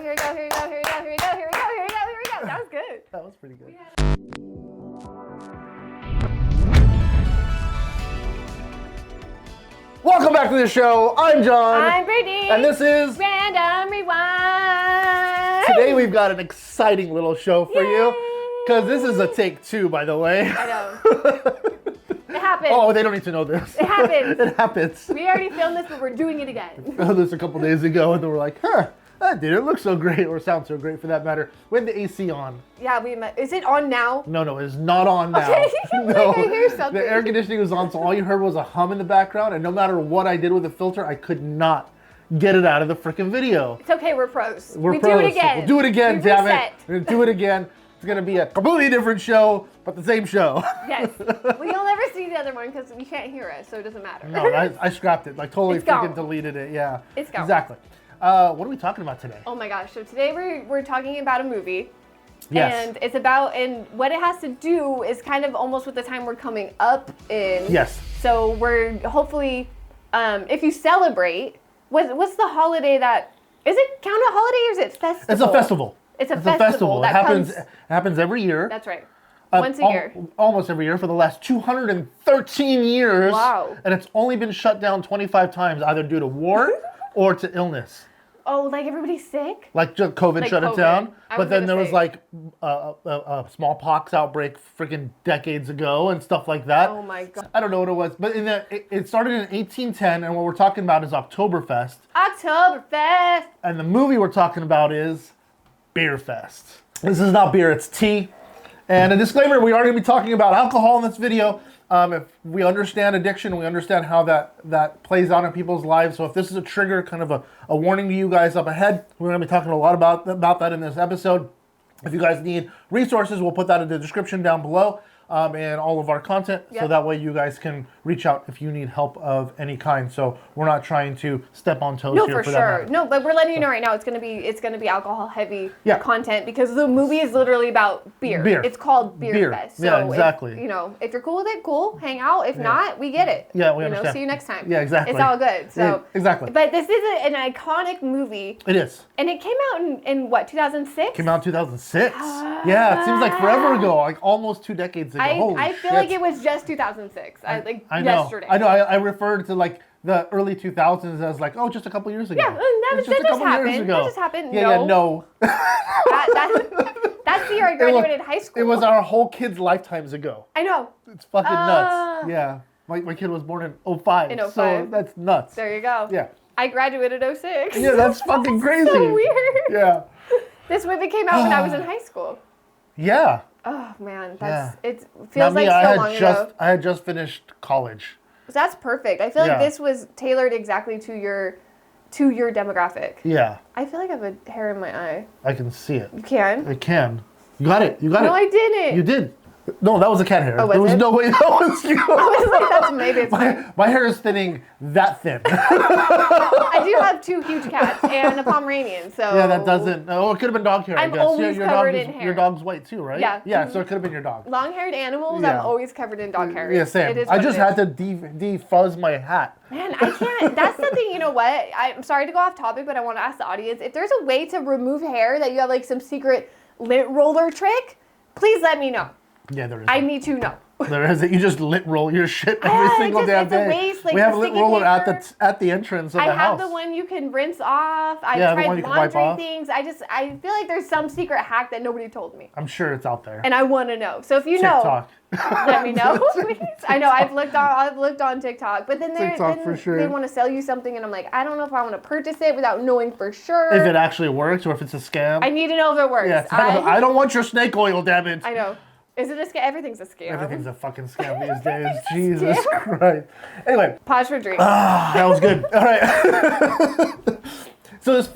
here we go, here we go, here we go, here we go, here we go, here we go, here we go. That was good. That was pretty good. Welcome back to the show. I'm John. I'm Brittany. And this is Random Rewind. Today we've got an exciting little show for you. Because this is a take 2, by the way. I know. It happens. Oh, they don't need to know this. It happens. It happens. We already filmed this, but we're doing it again. We filmed this a couple days ago, and then we're like, that didn't look so great, or sound so great for that matter. We had the AC on. Yeah, is it on now? No, it is not on now. Okay. No, I hear something. the air conditioning was on, so all you heard was a hum in the background, and no matter what I did with the filter, I could not get it out of the freaking video. It's okay, we're pros. We do it again. We'll do it again, we damn reset. it. We're gonna do it again. It's gonna be a completely different show, but the same show. Yes. Well, you'll never see the other one because you can't hear us, so it doesn't matter. No, I scrapped it. Like totally It's freaking gone. deleted it. Yeah. It's gone. Exactly. What are we talking about today? Oh my gosh. So today we're talking about a movie. Yes. And it's about, and what it has to do is kind of almost with the time we're coming up in. Yes. So we're hopefully, if you celebrate, what's the holiday that, is it count a holiday or is it festival? It's a festival. It's a festival. That It happens every year. That's right. Once a year. Almost every year for the last 213 years. Wow. And it's only been shut down 25 times, either due to war or to illness. Oh, like everybody's sick? Like just COVID shut it down. But then there was like a smallpox outbreak freaking decades ago and stuff like that. Oh my God. I don't know what it was, but it started in 1810, and what we're talking about is Oktoberfest. Oktoberfest. And the movie we're talking about is Beerfest. This is not beer, it's tea. And a disclaimer, we are going to be talking about alcohol in this video. If we understand addiction, we understand how that plays out in people's lives. So if this is a trigger, kind of a warning to you guys up ahead, we're going to be talking a lot about that in this episode. If you guys need resources, we'll put that in the description down below. And all of our content, so that way you guys can reach out if you need help of any kind. So we're not trying to step on toes here for sure. No, but we're letting you know right now it's gonna be alcohol heavy content because the movie is literally about beer. It's called Beerfest. So yeah, exactly. if you're cool with it, cool, hang out. If not, we get it. Yeah, we understand. See you next time. Yeah, exactly. It's all good. So yeah, exactly. But this is an iconic movie. It is. And it came out in what, 2006? Came out in 2006. Yeah, it seems like forever ago, like almost 2 decades ago. I feel like it was just 2006. I know. Yesterday. I know. I referred to like the early 2000s as like, just a couple years ago. Yeah, that just happened. That just happened. No. That's the year I graduated high school. It was our whole kid's lifetimes ago. I know. It's fucking nuts. Yeah. My kid was born in 05. In 05. So that's nuts. There you go. Yeah. I graduated 06. Yeah, that's fucking crazy. So weird. Yeah. This movie came out when I was in high school. Yeah. Oh man, it feels Not me, like so long ago. I had just finished college. That's perfect. I feel like this was tailored exactly to your demographic. Yeah. I feel like I have a hair in my eye. I can see it. You can? I can. You got it. You got it. No, I didn't. You did. No, that was a cat hair. Oh, was there was it? no way that was you. I was like, that's maybe it's my hair is thinning that thin. I do have 2 huge cats and a Pomeranian, so... Yeah, that doesn't... Oh, it could have been dog hair, I I'm guess. always covered in hair. Your dog's white too, right? Yeah. Yeah, so it could have been your dog. Long-haired animals, I'm always covered in dog hair. Yeah, same. I just had to defuzz my hat. Man, I can't... That's something, you know what? I'm sorry to go off topic, but I want to ask the audience, if there's a way to remove hair that you have like some secret lint roller trick, please let me know. Yeah, there is. I need to know. There is. You just lint roll your shit every single damn day. Waste, like, we have a lint roller at the entrance of the house. I have the one you can rinse off. I've tried laundry things. I feel like there's some secret hack that nobody told me. I'm sure it's out there. And I want to know. So if you know, let me know, please. I know I've looked on TikTok, but then they want to sell you something, and I'm like, I don't know if I want to purchase it without knowing for sure if it actually works or if it's a scam. I need to know if it works. Yeah, I don't want your snake oil, damn it. I know. Is it a scam? Everything's a scam. Everything's a fucking scam these days. Jesus Christ. Anyway. Pause for drink. That was good. All right. So this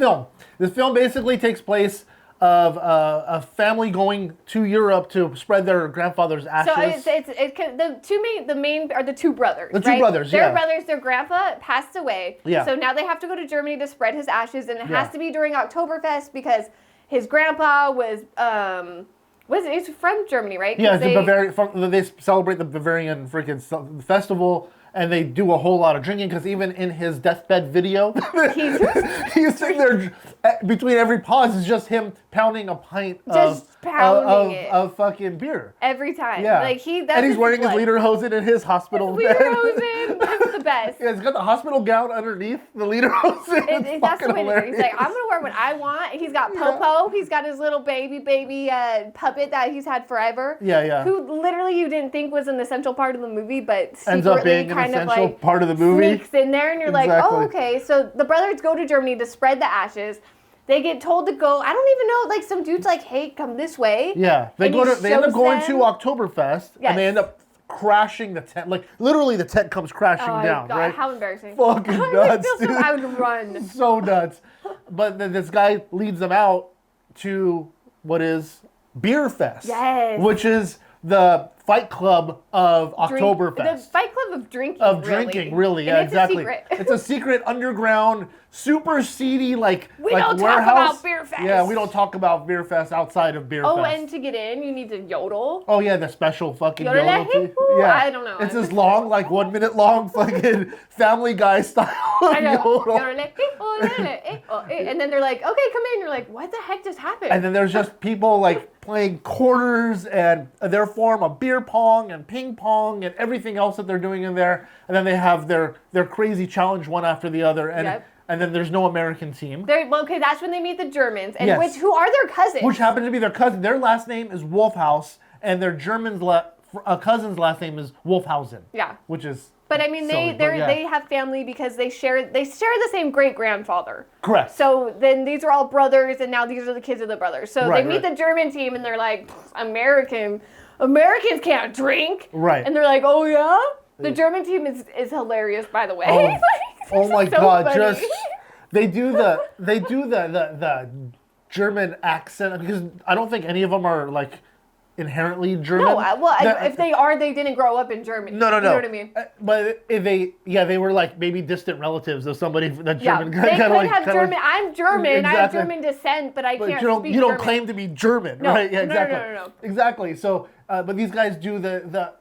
film basically takes place of a family going to Europe to spread their grandfather's ashes. So the main are the 2 brothers. The 2 brothers, Their brothers, their grandpa passed away. Yeah. So now they have to go to Germany to spread his ashes, and it has to be during Oktoberfest because his grandpa was it's from Germany, right? Yeah, they celebrate the Bavarian freaking festival, and they do a whole lot of drinking because even in his deathbed video, he's sitting there between every pause is just him pounding a pint of fucking beer every time. Yeah, like and he's wearing his lederhosen in his hospital. Lederhosen, that's the best. Yeah, he's got the hospital gown underneath the lederhosen. That's the way to do it. He's like, I'm gonna wear what I want. He's got Popo. He's got his little baby puppet that he's had forever. Yeah. Who literally you didn't think was an essential part of the movie, but ends up being an essential part of the movie. Sneaks in there, and you're like, oh, okay. So the brothers go to Germany to spread the ashes. They get told to go. I don't even know. Like some dude's like, "Hey, come this way." Yeah, they end up going to Oktoberfest, and they end up crashing the tent. Like literally, the tent comes crashing down. God, right? How embarrassing! Fucking nuts, dude. I would run. So nuts. But then this guy leads them out to what is Beerfest. Yes. Which is the fight club of Oktoberfest. The fight club of drinking. Really. Yeah, exactly. It's a secret underground, super seedy, like don't warehouse. talk about Beerfest. Yeah, we don't talk about Beerfest outside of Beerfest. Oh, and to get in, you need to yodel. Oh yeah, the special fucking yodel. Yeah, I don't know. It's this long, like 1 minute long, fucking Family Guy style yodel. And then they're like, "Okay, come in." You're like, "What the heck just happened?" And then there's just people like playing quarters and their form of beer pong and ping pong and everything else that they're doing in there. And then they have their crazy challenge one after the other. And and then there's no American team. Okay, that's when they meet the Germans, and who are their cousins. Which happen to be their cousin. Their last name is Wolfhouse, and their cousin's last name is Wolfhausen. Yeah. Which is. But I mean, they have family because they share the same great grandfather. Correct. So then these are all brothers, and now these are the kids of the brothers. So they meet the German team, and they're like, Americans can't drink. Right. And they're like, oh yeah. The German team is hilarious, by the way. Oh my God! Funny. They do the German accent because I don't think any of them are like inherently German. No, well, if they are, they didn't grow up in Germany. No. You know what I mean? But if they were like maybe distant relatives of somebody that German. They could have German. I'm German. Exactly. I have German descent, but I can't speak German. You don't claim to be German, right? Yeah, exactly. No. Exactly. So, but these guys do the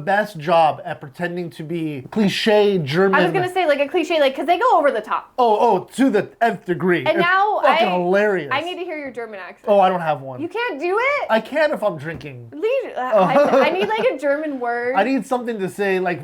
best job at pretending to be cliche German. I was gonna say like a cliche, like because they go over the top. Oh, to the nth degree. And now fucking hilarious. I need to hear your German accent. Oh, I don't have one. You can't do it? I can if I'm drinking. I need like a German word. I need something to say like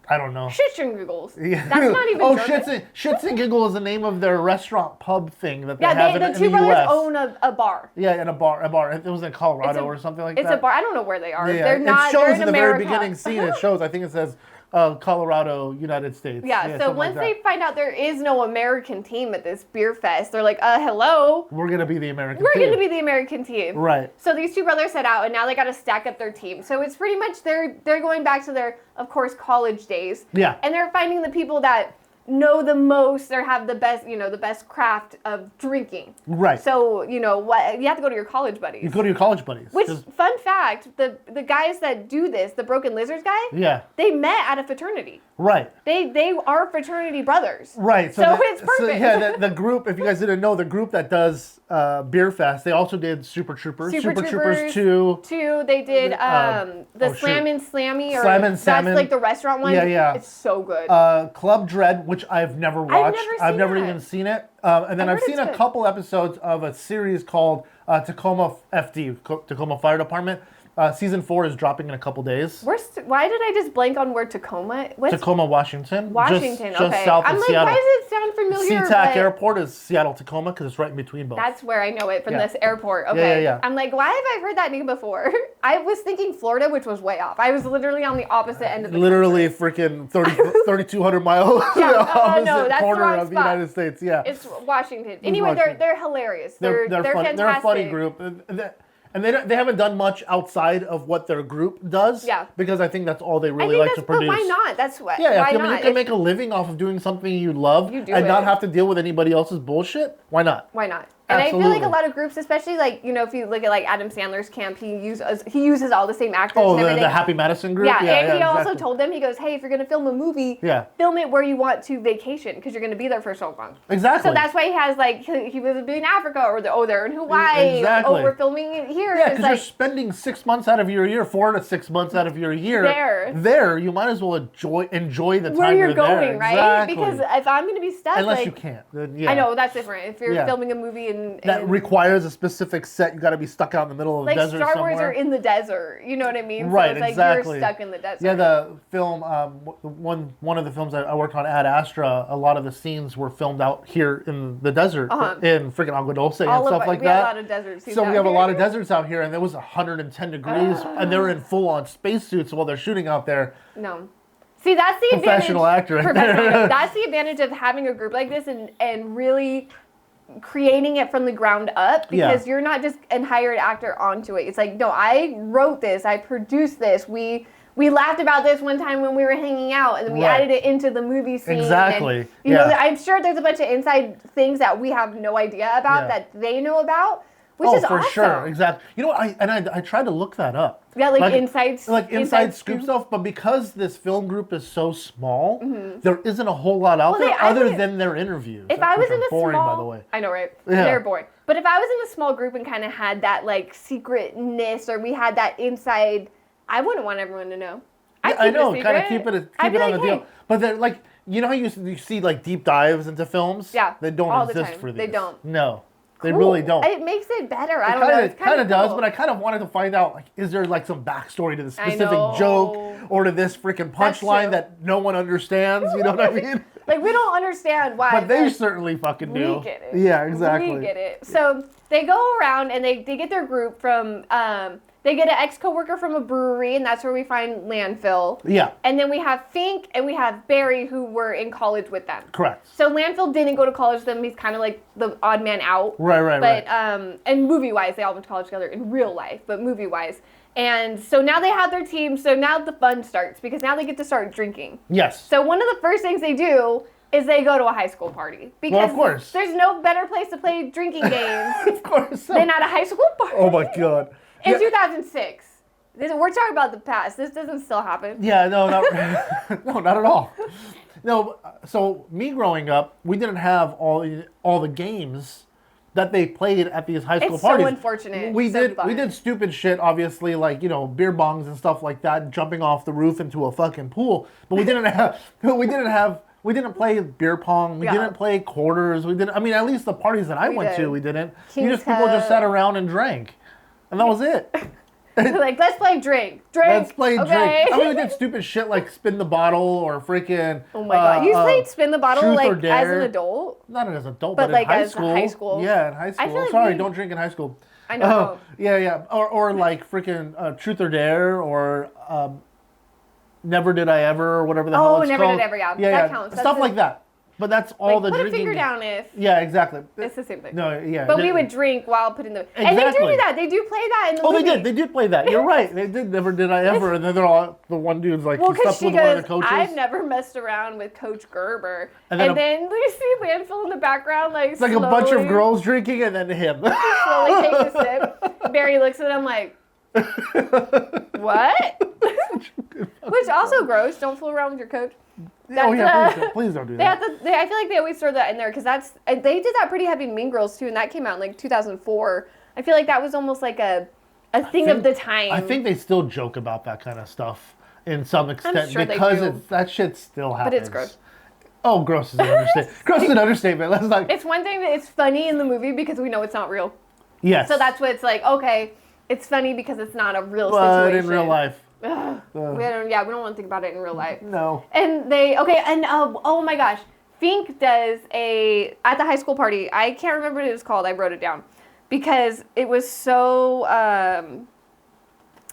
I don't know. Shits and giggles. Yeah. That's not even German. Shits and Giggles is the name of their restaurant pub thing that they have in the US. The two brothers own a bar. Yeah, in a bar. It was in Colorado or something like that. It's a bar. I don't know where they are. Yeah. They're not. It shows they're in the America. very beginning scene. It shows. I think it says Colorado, United States. Yeah, so once they find out there is no American team at this beer fest, they're like, hello. We're going to be the American team. We're going to be the American team. Right. So these two brothers set out, and now they got to stack up their team. So it's pretty much they're going back to their, of course, college days. Yeah. And they're finding the people that know the most or have the best, the best craft of drinking. Right. So, you have to go to your college buddies. You go to your college buddies. Which, fun fact, the guys that do this, the Broken Lizards guy, they met at a fraternity. Right. They are fraternity brothers. Right. So it's perfect. So yeah, the group, if you guys didn't know, the group that does Beerfest, they also did Super Troopers. Super Troopers 2. They did the Slam and Slammy. Slam and Salmon. That's like the restaurant one. Yeah. It's so good. Club Dread, which I've never watched. I've never even seen it. And then I've seen a couple episodes of a series called Tacoma FD, Tacoma Fire Department. Season 4 is dropping in a couple days. Why did I just blank on where Tacoma? Tacoma, Washington. Washington, just south of Seattle. Why does it sound familiar? SeaTac Airport is Seattle, Tacoma, because it's right in between both. That's where I know it from this airport. Okay. Yeah. I'm like, why have I heard that name before? I was thinking Florida, which was way off. I was literally on the opposite end of the country. Freaking 3,200 miles opposite corner of the United States. Yeah. It's Washington. Anyway, they're hilarious. They're fantastic. They're a funny group. And they haven't done much outside of what their group does. Yeah. Because I think that's all they really like to produce. But why not? That's what. Yeah. Why not? You can make a living off of doing something you love and not have to deal with anybody else's bullshit. Why not? Why not? And Absolutely. I feel like a lot of groups, especially like, you know, if you look at like Adam Sandler's camp, he uses all the same actors and everything. The Happy Madison group? Yeah, and he also exactly. told them, he goes, hey, if you're going to film a movie, Yeah. film it where you want to vacation because you're going to be there for so long. Exactly. So that's why he has like, he was in Africa or they're in Hawaii. Exactly. Oh, we're filming it here. Yeah, It's because like, you're spending 6 months out of your year, 4 to 6 months out of your year. There. You might as well enjoy the time where you're going, there. right? Exactly. Because if I'm going to be stuck, Unless like, you can't. Then, yeah. I know, that's different. If you're filming a movie and that requires a specific set, you got to be stuck out in the middle of the like desert Star somewhere. Wars are in the desert, you know what I mean? Right, so it's exactly. like you're stuck in the desert. Yeah, the film, one of the films I worked on, Ad Astra, a lot of the scenes were filmed out here in the desert, in freaking Agua Dulce and stuff like we that. have a lot of deserts. So we have a lot of deserts out here, and there was 110 degrees, and they're in full-on spacesuits while they're shooting out there. No. See, that's the Professional actor right there. That's the advantage of having a group like this and really creating it from the ground up, because you're not just a hired actor onto it. It's like, no, I wrote this, I produced this, we laughed about this one time when we were hanging out, and then we added it into the movie scene. Exactly. And, you know, I'm sure there's a bunch of inside things that we have no idea about that they know about, which is awesome. Oh, for sure. Exactly. You know, I tried to look that up. Yeah, like inside scoop stuff, but because this film group is so small, there isn't a whole lot out there other than their interviews. If I was in a boring, small, by the way. I know, right? Yeah. They're boring. But if I was in a small group and kind of had that like secretness, or we had that inside, I wouldn't want everyone to know. I know, kind of keep it on like, the deal. But then, like, you know how you see like deep dives into films? Yeah. They don't all exist the time. for these. They don't. No. They really don't. It makes it better. I don't know. It kind of does, but I kind of wanted to find out, like, is there like some backstory to the specific joke or to this freaking punchline that no one understands? You know what I mean? Like, we don't understand why. But they certainly fucking do. We get it. Yeah, exactly. We get it. So they go around and they get their group from, they get an ex-coworker from a brewery, and that's where we find Landfill. Yeah. And then we have Fink and we have Barry, who were in college with them. Correct. So Landfill didn't go to college with them. He's kind of like the odd man out. Right. But, and movie-wise, they all went to college together in real life, but movie-wise. And so now they have their team, so now the fun starts, because now they get to start drinking. Yes. So one of the first things they do is they go to a high school party. Because of course. There's no better place to play drinking games of course. than at a high school party. Oh my God. In 2006. We're talking about the past. This doesn't still happen. Yeah, no, not at all. No, so me growing up, we didn't have all the games that they played at these high school parties. It's so unfortunate. We did stupid shit, obviously, like, you know, beer bongs and stuff like that, jumping off the roof into a fucking pool. But we didn't play beer pong. We didn't play quarters. I mean, at least the parties that I went to, we didn't. People just sat around and drank. And that was it. Like, let's play drink. Let's play drink. I mean, we did stupid shit like spin the bottle or freaking. Oh my God. You played spin the bottle like as an adult? Not as an adult, but like in high as school. High school. Yeah, in high school. Like Sorry, don't drink in high school. I know. Yeah. Or like freaking Truth or Dare or Never Did I Ever or whatever the hell it's called. Never Did I Ever, yeah. That counts. Stuff like that. But that's all the drinking. Put a finger down if. Yeah, exactly. It's the same thing. No, yeah. But we would drink while putting the. Exactly. And they do that. They do play that in the movie. They did play that. You're right. They did. Never Did I Ever. And then they're all, the one dude's like, he slept with one of the coaches. I've never messed around with Coach Gerber. And then we see Landfill in the background, like, it's like a bunch of girls drinking and then him. Slowly takes a sip. Barry looks at him like, what? Which also gross. Don't fool around with your coach. Please don't do that. I feel like they always throw that in there because they did that pretty heavy in Mean Girls too, and that came out in like 2004. I feel like that was almost like a thing of the time. I think they still joke about that kind of stuff in some extent, I'm sure because that shit still happens. But it's gross. Oh, gross is an understatement. Gross is an understatement. Let's not. It's one thing that it's funny in the movie because we know it's not real. Yes. So that's what it's like. Okay, it's funny because it's not a real but situation. in real life. We don't want to think about it in real life. No. And oh my gosh, Fink does at the high school party. I can't remember what it was called. I wrote it down because it was so.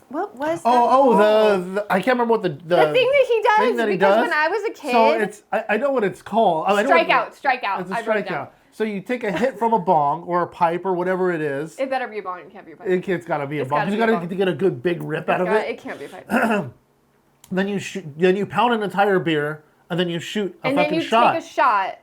What was that? The I can't remember what the thing that he does. Because when I was a kid. So it's I know what it's called. Strikeout. It's a strikeout. So you take a hit from a bong or a pipe or whatever it is. It better be a bong. It can't be a pipe. It's got to be a bong. You got to get a good big rip out of it. It can't be a pipe. Then you pound an entire beer and then you shoot a fucking shot. And then you take a shot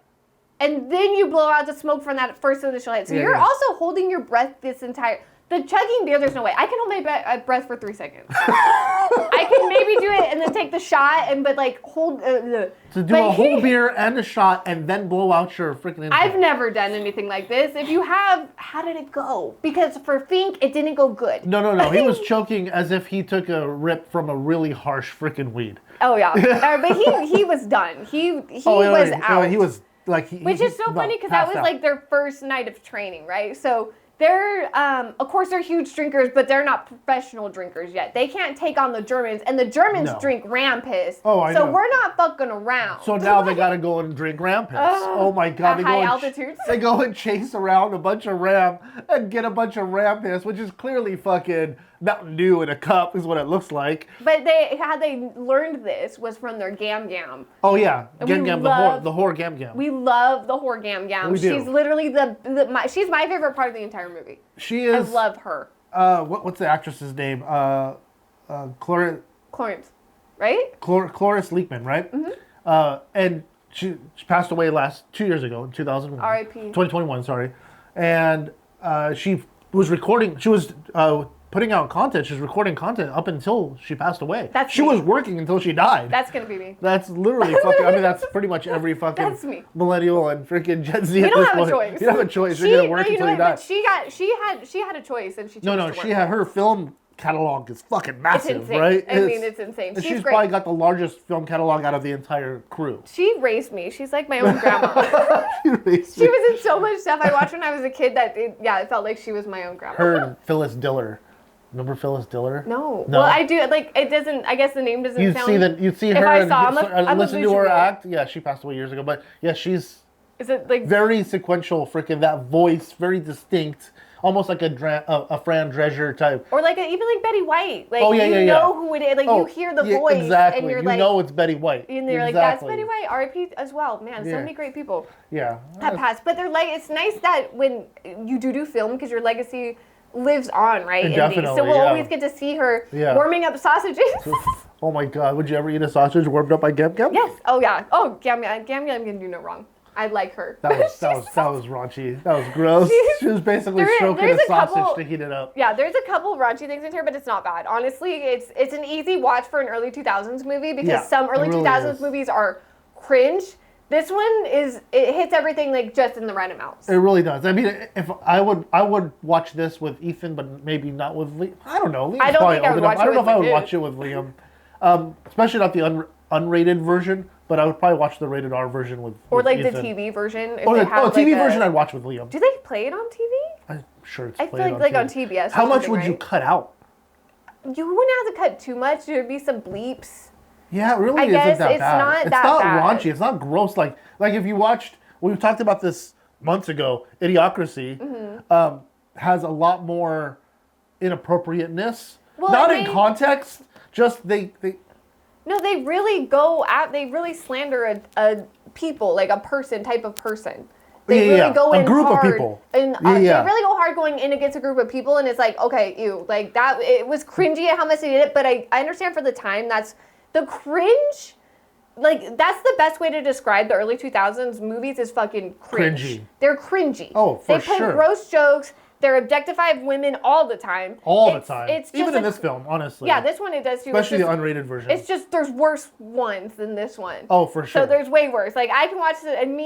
and then you blow out the smoke from that first initial hit. So you're also holding your breath this entire. The chugging beer, there's no way. I can hold my breath for 3 seconds. I can maybe do it and then take the shot but like hold. To do a whole beer and a shot and then blow out your freaking intake. I've never done anything like this. If you have, how did it go? Because for Fink, it didn't go good. No. He was choking as if he took a rip from a really harsh freaking weed. Oh yeah, but he was done. He was out. He was like. Which is so funny because that was like their first night of training, right? So. They're, of course, they're huge drinkers, but they're not professional drinkers yet. They can't take on the Germans, and the Germans drink ram piss. Oh, I know. So we're not fucking around. So now they got to go and drink ram piss. Oh my God! At high altitudes. They go and chase around a bunch of ram and get a bunch of ram piss, which is clearly fucking Mountain Dew in a cup, is what it looks like. But how they learned this was from their Gam Gam. Oh yeah, Gam Gam, the whore Gam Gam. We love the whore Gam Gam. We do. She's literally she's my favorite part of the entire movie. She is. I love her. What's the actress's name? Cloris, right? Cloris Leachman, right? Mm-hmm. And she passed away 2 years ago in 2001. R.I.P. 2021, sorry. And she was recording. She was putting out content. She was recording content up until she passed away. She was working until she died. That's gonna be me. That's literally fucking. I mean, that's pretty much every fucking millennial and freaking Gen Z. You don't have a choice. You don't have a choice. You're gonna work until you die. She had a choice, and she chose to work. She had her film catalog is fucking massive, it's insane. right? I mean, it's insane. She's probably got the largest film catalog out of the entire crew. She raised me. She's like my own grandma. She was in so much stuff I watched when I was a kid that it felt like she was my own grandma. Her and Phyllis Diller. Remember Phyllis Diller? No. Well, I do. Like, it doesn't. I guess the name doesn't sound. You'd see her. If I saw him, listen to her act. Yeah, she passed away years ago, but yeah, she's. Is it like very sequential? Freaking that voice, very distinct, almost like a Fran Drescher type. Or like even like Betty White. Like you know who it is. Like you hear the voice and you're like, know it's Betty White. And you're like, that's Betty White. R.I.P. as well. Man, so many great people. Yeah. That passed, but they're like, it's nice that when you do film because your legacy lives on, right? Definitely, so we'll always get to see her warming up sausages. Oh my God! Would you ever eat a sausage warmed up by Gam Gam? Yes. Oh yeah. Oh Gam Gam can do no wrong. I like her. That was raunchy. That was gross. She was basically stroking a sausage to heat it up. Yeah, there's a couple raunchy things in here, but it's not bad. Honestly, it's an easy watch for an early 2000s movie because some early 2000s movies are cringe. This one it hits everything like just in the right amounts. It really does. I mean, if I would watch this with Ethan, but maybe not with Liam. I don't know. I don't think I would watch it with Liam. I don't know if I would watch it with Liam, especially not the unrated version. But I would probably watch the rated R version with like Ethan. the TV version. Or the TV version I'd watch with Liam. Do they play it on TV? I'm sure it's played on TV. I feel like on TBS. How much would you cut out? You wouldn't have to cut too much. There'd be some bleeps. Yeah, it really isn't that bad. It's not bad. raunchy. It's not gross. Like if you watched, we talked about this months ago, Idiocracy has a lot more inappropriateness. Well, not in context, just they No, they really go out. They really slander a people, like a person, type of person. They really go in a group hard, of people. And they really go hard going in against a group of people, and it's like, okay, ew, like that. It was cringy at how much they did it, but I understand for the time that's the cringe. Like that's the best way to describe the early 2000s movies is fucking cringe. Cringy. They're cringy. Oh, for sure. They put gross jokes. They're objectify women all the time. It's even in this film, honestly. Yeah, this one it does too. Especially the unrated version. It's just there's worse ones than this one. Oh, for sure. So there's way worse. Like I can watch it, and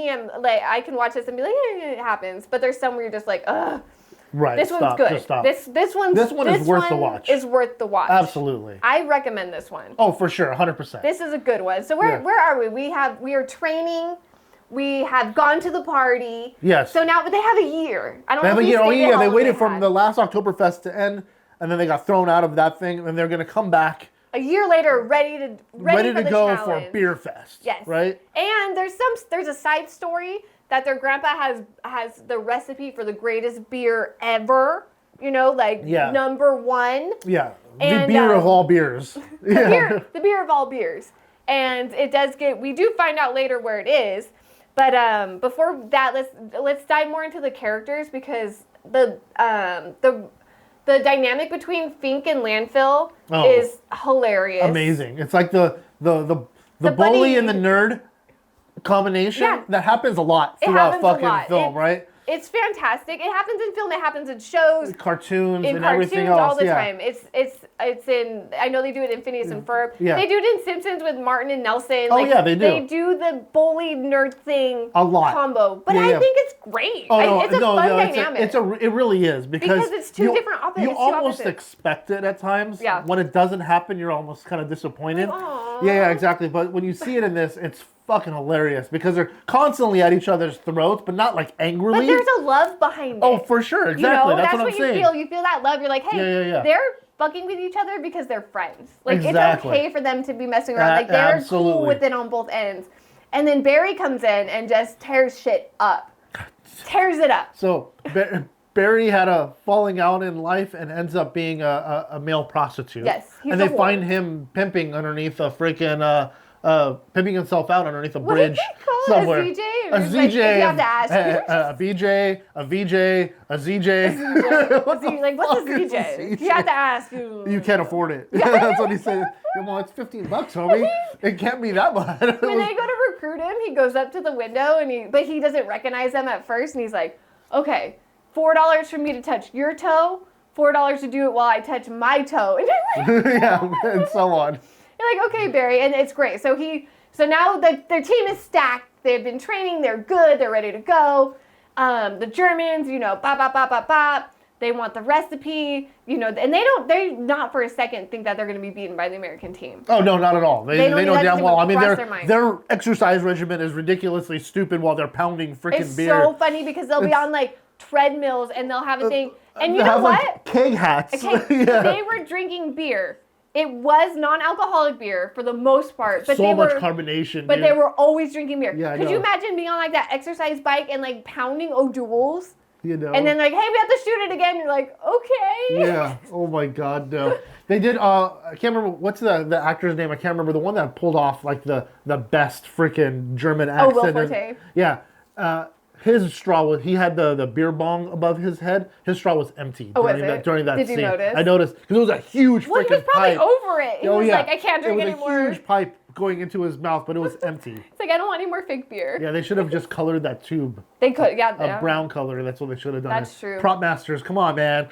I can watch this and be like, it happens. But there's some where you're just like, ugh. Right. This one's good. Just stop. This one is worth the watch. Is worth the watch. Absolutely. I recommend this one. Oh, for sure, 100%. This is a good one. So where are we? We are training. We have gone to the party. Yes. So now, but they have a year. I don't know. They have a year. Oh yeah, they waited from the last Oktoberfest to end, and then they got thrown out of that thing, and they're gonna come back a year later, ready to go challenge. for Beerfest. Yes. Right. And there's a side story that their grandpa has the recipe for the greatest beer ever. You know, like number one. Yeah. The beer of all beers. The beer of all beers. And it does we do find out later where it is. But before that, let's dive more into the characters because the dynamic between Fink and Landfill is hilarious. Amazing. It's like the bully and the nerd combination that happens a lot throughout fucking film, right? It's fantastic. It happens in film. It happens in shows, cartoons, and everything else. All the time. It's in. I know they do it in Phineas and Ferb. Yeah. They do it in Simpsons with Martin and Nelson. Oh yeah, they do. They do the bully nerd thing a lot combo, but I think it's great. Oh no, it's a fun dynamic. It really is because it's two different opposites. You almost expect it at times. Yeah. When it doesn't happen, you're almost kind of disappointed. Aww. Yeah, exactly. But when you see it in this, it's fucking hilarious because they're constantly at each other's throats, but not like angrily. But there's a love behind it. Oh, for sure, exactly. That's what I'm saying. You feel. You feel that love. You're like, hey, they're fucking with each other because they're friends. Like it's okay for them to be messing around. Like they're cool with it on both ends. And then Barry comes in and just tears shit up. Tears it up. So Barry had a falling out in life and ends up being a male prostitute. Yes, and they find him pimping underneath a freaking pimping himself out underneath a bridge somewhere. A ZJ? A ZJ. Like, you have to ask. A BJ, a VJ, a ZJ. Like, what's a ZJ? You have to ask. You can't afford it. That's what he said. Well, it's $15, homie. It can't be that much. When they go to recruit him, he goes up to the window but he doesn't recognize them at first, and he's like, okay, $4 for me to touch your toe, $4 to do it while I touch my toe. Yeah, and so on. You're like, okay, Barry, and it's great. So now their team is stacked. They've been training. They're good. They're ready to go. The Germans, bop, bop, bop, bop, bop. They want the recipe, and they not for a second think that they're going to be beaten by the American team. Oh, no, not at all. They know damn well. I mean, their exercise regimen is ridiculously stupid while they're pounding freaking beer. It's so funny because they'll be on like treadmills and they'll have a thing. And you know what? Like keg hats. They were drinking beer. It was non-alcoholic beer for the most part, but so much carbonation. But they were always drinking beer. Yeah, Could you imagine being on like that exercise bike and like pounding O'Doul's? And then like, hey, we have to shoot it again. You're like, okay. Yeah. Oh my God, no. They did. I can't remember what's the actor's name. I can't remember the one that pulled off like the best freaking German accent. Oh, Will Forte. Yeah. His straw was, he had the beer bong above his head. His straw was empty during that Did scene. you notice? I noticed because it was a huge freaking pipe. He was probably over it. He was like, I can't drink anymore. It was a huge pipe going into his mouth, but it was empty. It's like, I don't want any more fake beer. Yeah, they should have just colored that tube. They could, a brown color. That's what they should have done. That's true. Prop masters, come on, man.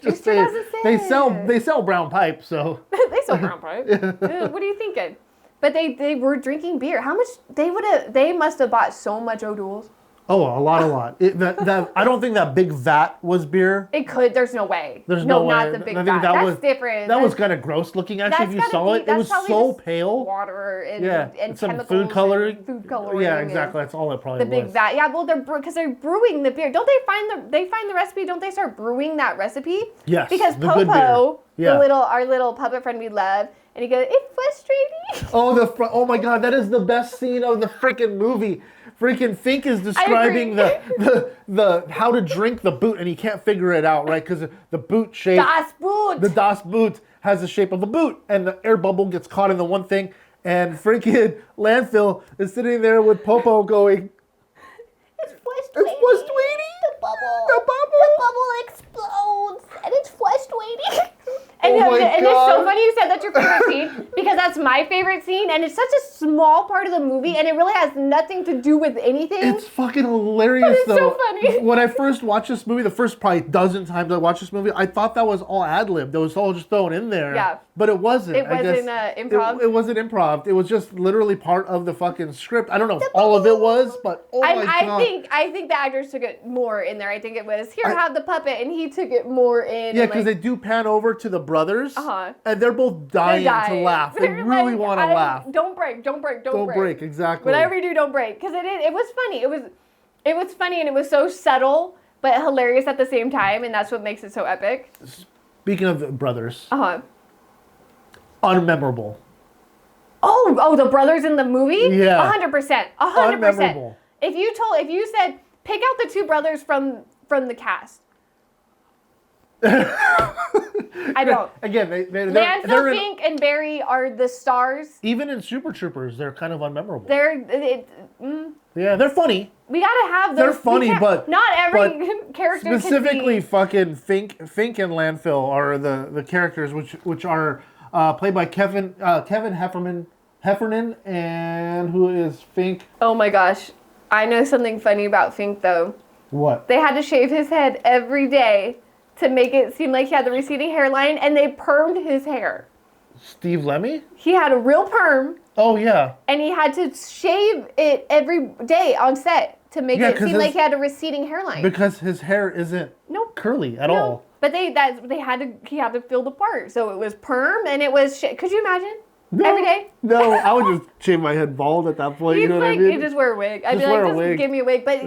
Just they sell brown pipe, so. They sell brown pipe. What are you thinking? But they were drinking beer. How much they must have bought so much O'Doul's. Oh, a lot. I don't think that big vat was beer. It could. There's no way. There's no way. Not the big vat. That's different. That was kind of gross looking. Actually, if you saw it, it was so pale. Water and some chemicals. Food coloring. Food coloring. Yeah, exactly. That's all it probably was. The big vat. Yeah, well, because they're brewing the beer. Don't they find the recipe? Don't they start brewing that recipe? Yes. Because Popo, our little puppet friend we love, and he goes, "It's frustrating." Oh my God, that is the best scene of the freaking movie. Freaking Fink is describing the how to drink the boot, and he can't figure it out, right? Because the boot shape, the Das Boot has the shape of a boot, and the air bubble gets caught in the one thing, and freaking Landfill is sitting there with Popo going, "It's frustrating. The bubble explodes, and it's frustrating." And it's so funny you said that's your favorite scene, because that's my favorite scene, and it's such a small part of the movie, and it really has nothing to do with anything. It's fucking hilarious, but it's so funny. When I first watched this movie, the first probably dozen times I watched this movie, I thought that was all ad-libbed. It was all just thrown in there. Yeah. But it wasn't. It wasn't improv? It wasn't improv. It was just literally part of the fucking script. I don't know if all of it was, but my God. I think the actors took it more in there. I think it was, have the puppet, and he took it more in. Yeah, because they do pan over to the brothers, and they're both dying to laugh. They really want to laugh. Don't break, exactly. Whatever you do, don't break. Because it was funny. It was funny, and it was so subtle, but hilarious at the same time, and that's what makes it so epic. Speaking of the brothers. Unmemorable. Oh, the brothers in the movie? Yeah. 100%. 100%. Unmemorable. If you said, pick out the two brothers from the cast. I don't. Again, Landfill, Fink, and Barry are the stars. Even in Super Troopers, they're kind of unmemorable. Yeah, they're funny. We gotta have those. They're funny, but not every character. Specifically, fucking Fink and Landfill are the characters which are played by Kevin Heffernan. Heffernan, and who is Fink? Oh my gosh. I know something funny about Fink though. What? They had to shave his head every day to make it seem like he had the receding hairline, and they permed his hair. Steve Lemmy? He had a real perm. Oh, yeah. And he had to shave it every day on set to make it seem like he had a receding hairline. Because his hair isn't curly at all. But he had to fill the part. So it was perm and it was could you imagine? No, every day? No, I would just shave my head bald at that point. You know what I mean? You just wear a wig. I'd be like, just give me a wig. But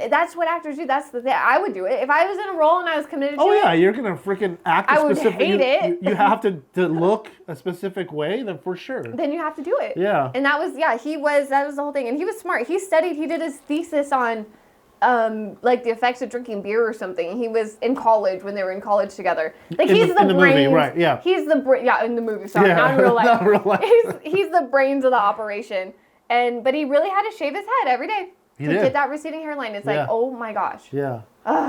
that's what actors do. That's the thing. I would do it. If I was in a role and I was committed to it. Oh, yeah. You're going to freaking act I would hate it. You have to look a specific way, then for sure. Then you have to do it. Yeah. And that was the whole thing. And he was smart. He did his thesis on like the effects of drinking beer or something. He was in college when they were in college together. Like he's the brains. Movie, right? Yeah. He's the in the movie. Sorry, not in real life. Not in real life. He's the brains of the operation. But he really had to shave his head every day to get that receding hairline. It's like, oh my gosh. Yeah.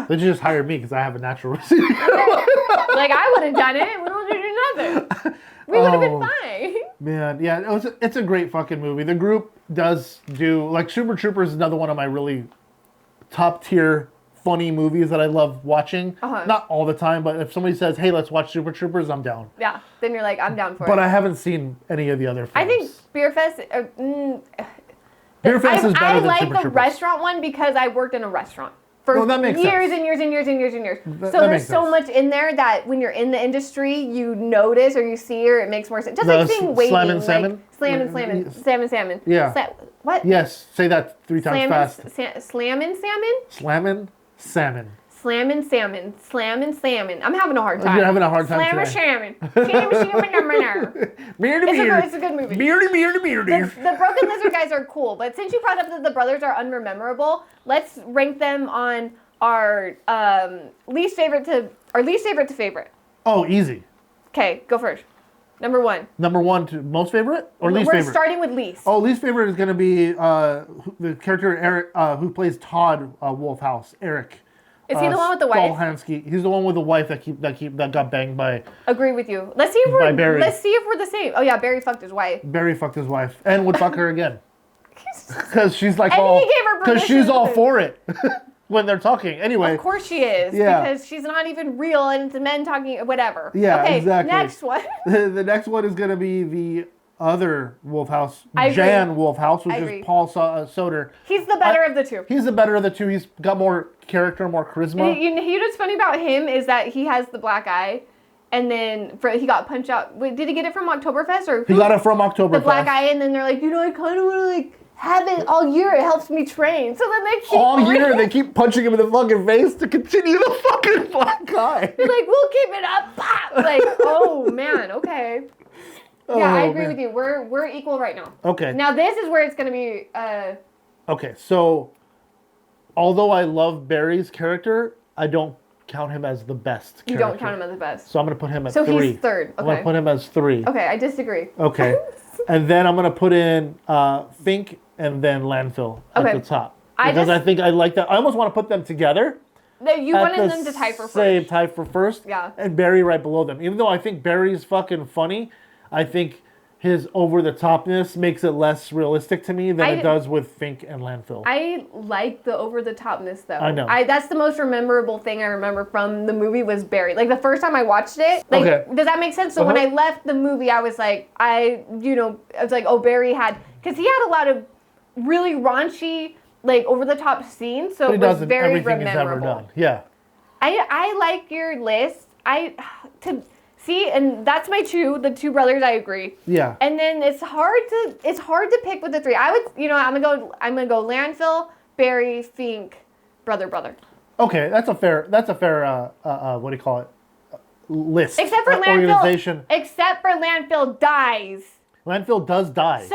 They just hired me because I have a natural receding hairline. Like I would have done it. We don't do nothing. We would have been fine. Man, yeah, it's a great fucking movie. The group does do like Super Troopers is another one of my really top tier funny movies that I love watching. Not all the time, but if somebody says, "Hey, let's watch Super Troopers," I'm down. Yeah, then you're like, I'm down for it. But I haven't seen any of the other films. I think Beerfest. Beerfest is better than Super Troopers. I like the restaurant one because I worked in a restaurant for years and years and years and years and years. So there's so much in there that when you're in the industry, you notice or you see or it makes more sense. Just like seeing waiting. Slammin' salmon? Salmon. Yeah. What? Yes, say that 3 times fast. Slammin' salmon? Slammin' salmon. Slammin' salmon. Slammin' salmon. I'm having a hard time. You're having a hard time Slammin' salmon. It's a good movie. The Broken Lizard guys are cool, but since you brought up that the brothers are unrememberable, let's rank them on our least favorite to favorite. Oh, easy. Okay, go first. Number one to most favorite or least favorite? We're starting with least. Oh, least favorite is going to be the character Eric, who plays Todd Wolfhouse. Eric. Is he the one with the wife? Stolhansky. He's the one with the wife that got banged by. Agree with you. Let's see if we're the same. Oh yeah, Barry fucked his wife. Barry fucked his wife and would fuck her again. Because she's like because she's all for it. When they're talking. Anyway. Of course she is. Yeah. Because she's not even real and it's men talking, whatever. Yeah, okay, exactly. Next one. The next one is going to be the other Wolfhouse, Jan Wolfhouse, which is Paul Soder. He's the better of the two. He's the better of the two. He's got more character, more charisma. You know what's funny about him is that he has the black eye. And then he got punched out. Wait, did he get it from Oktoberfest? Or he got it from Oktoberfest. The black eye, and then they're like, I kind of want to have it all year. It helps me train. So then they keep all year. They keep punching him in the fucking face to continue the fucking black eye. You're like, we'll keep it up. Pop. Like, oh man, okay. Yeah, I agree with you. We're equal right now. Okay. Now this is where it's gonna be. Okay, so although I love Barry's character, I don't count him as the best character. You don't count him as the best. So I'm gonna put him at 3. So he's 3rd. Okay. I'm gonna put him as 3. Okay, I disagree. Okay. And then I'm gonna put in Fink and then Landfill at the top. Because I think I like that. I almost want to put them together. No, you wanted them to tie for first. Same tie for first. Yeah. And Barry right below them. Even though I think Barry's fucking funny, I think his over-the-topness makes it less realistic to me than it does with Fink and Landfill. I like the over-the-topness, though. I know. That's the most memorable thing I remember from the movie was Barry. Like, the first time I watched it, does that make sense? So when I left the movie, I was like, oh, Barry had... Because he had a lot of really raunchy, like, over-the-top scenes, so it was very memorable. He's ever done. Yeah. I like your list. See, and that's my the two brothers, I agree. Yeah. And then it's hard to pick with the 3. I would, I'm gonna go Landfill, Barry, Fink, brother. Okay, that's a fair what do you call it? List. Except for Landfill. Organization. Except for Landfill dies. Landfill does die.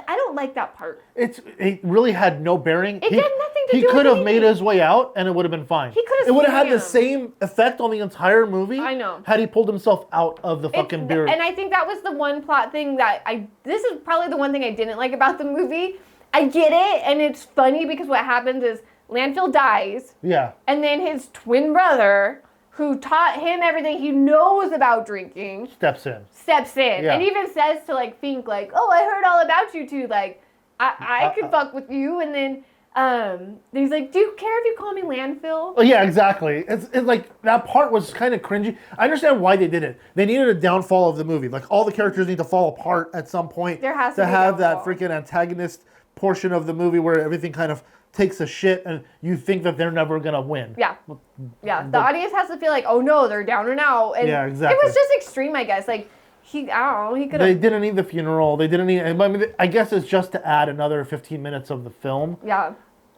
I don't like that part. It really had no bearing. It had nothing to do with He could have made his way out and it would have been fine. It would have had the same effect on the entire movie. I know. Had he pulled himself out of the fucking beer. And I think that was the one plot thing this is probably the one thing I didn't like about the movie. I get it, and it's funny because what happens is Landfill dies. Yeah. And then his twin brother, who taught him everything he knows about drinking, steps in. Yeah. And even says to like Fink, like, oh, I heard all about you two. Like, I could fuck with you. And then he's like, do you care if you call me landfill? Oh, yeah, exactly. It's like that part was kind of cringy. I understand why they did it. They needed a downfall of the movie. Like all the characters need to fall apart at some point. There has to be have that downfall. freaking antagonist portion of the movie where everything kind of takes a shit and you think that they're never gonna win. Yeah. The audience has to feel like, oh no, they're down and out. And yeah, exactly. it was just extreme, I guess. Like I don't know, he could have. They didn't need the funeral. They didn't need. I mean, I guess it's just to add another 15 minutes of the film. Yeah.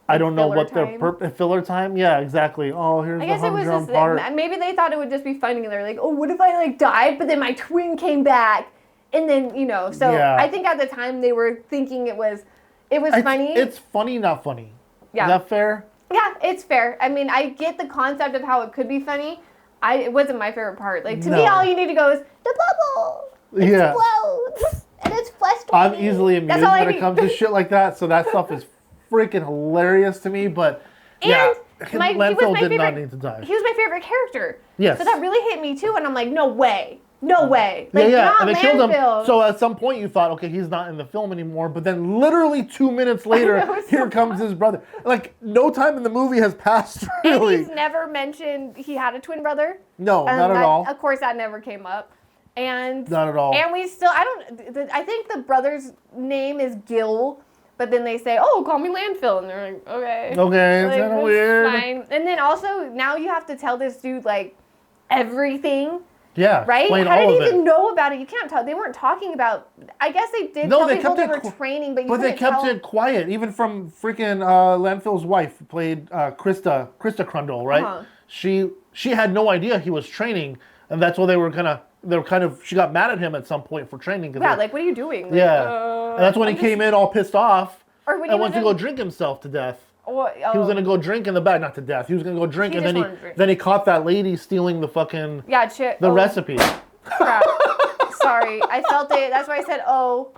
I don't know what time. their filler time. Yeah, exactly. Oh, here's I guess the it was humdrum just part. maybe they thought it would just be funny, and they're like, oh, what if I like died, but then my twin came back, and then So Yeah. I think at the time they were thinking it was funny. It's funny, not funny. Yeah. Is that fair? Yeah, it's fair. I mean, I get the concept of how it could be funny. It wasn't my favorite part. Like to me, all you need to go is the bubble explodes and it's frustrating. I'm easily amused when when it comes to shit like that. So that stuff is freaking hilarious to me. But yeah, Landfill did not need to die. He was my favorite character. Yes. So that really hit me too, and I'm like, no way. No way. Like, yeah, not and they Landfill. killed him. So at some point you thought, okay, he's not in the film anymore. But then literally 2 minutes later, here comes his brother. Like, no time in the movie has passed, really. And he's never mentioned he had a twin brother. No, not at all. Of course, that never came up. And not at all. And we still, I think the brother's name is Gil, but then they say, oh, call me Landfill. And they're like, okay. Okay, it's kind of weird. Fine. And then also, now you have to tell this dude, like, everything. Yeah, right? How did he even know about it? You can't tell. They weren't talking about. I guess they did. No, they were training, but they kept it quiet. Even from freaking Landfill's wife, played Krista Crundle, right? Uh-huh. She had no idea he was training, and that's why they were kind of. She got mad at him at some point for training. Yeah, like what are you doing? Like, yeah, and that's when he came in all pissed off and went to go drink himself to death. He was gonna go drink in the back, not to death. He was gonna go drink, and then he caught that lady stealing the fucking recipe. Crap. Sorry, I felt it. That's why I said, "Oh,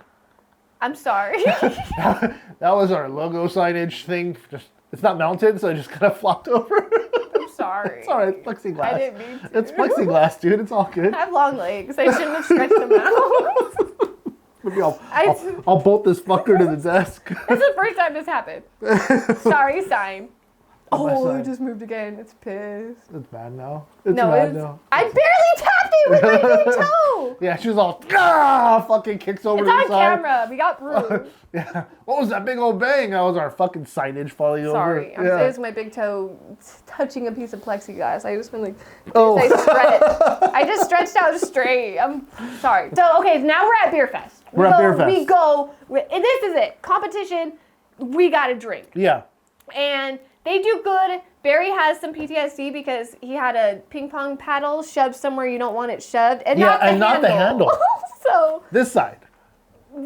I'm sorry." That was our logo signage thing. It's not mounted, so it just kind of flopped over. I'm sorry. It's alright. It's plexiglass. I didn't mean to. It's plexiglass, dude. It's all good. I have long legs. I shouldn't have stretched them out. Maybe I'll bolt this fucker to the desk. That's the first time this happened. Sorry, sign. Oh, it just moved again. It's pissed. It's bad now. I barely tapped it with my big toe. Yeah, she was all, fucking kicks over to the side. It's on camera. We got bruised. Yeah. What was that big old bang? That was our fucking signage falling over. Sorry. It was my big toe touching a piece of plexiglass. I just been like, I just stretched out straight. I'm sorry. So, okay, now we're at Beerfest. This is it. Competition. We got to drink. Yeah. And they do good. Barry has some PTSD because he had a ping pong paddle shoved somewhere you don't want it shoved. And not the handle. So this side.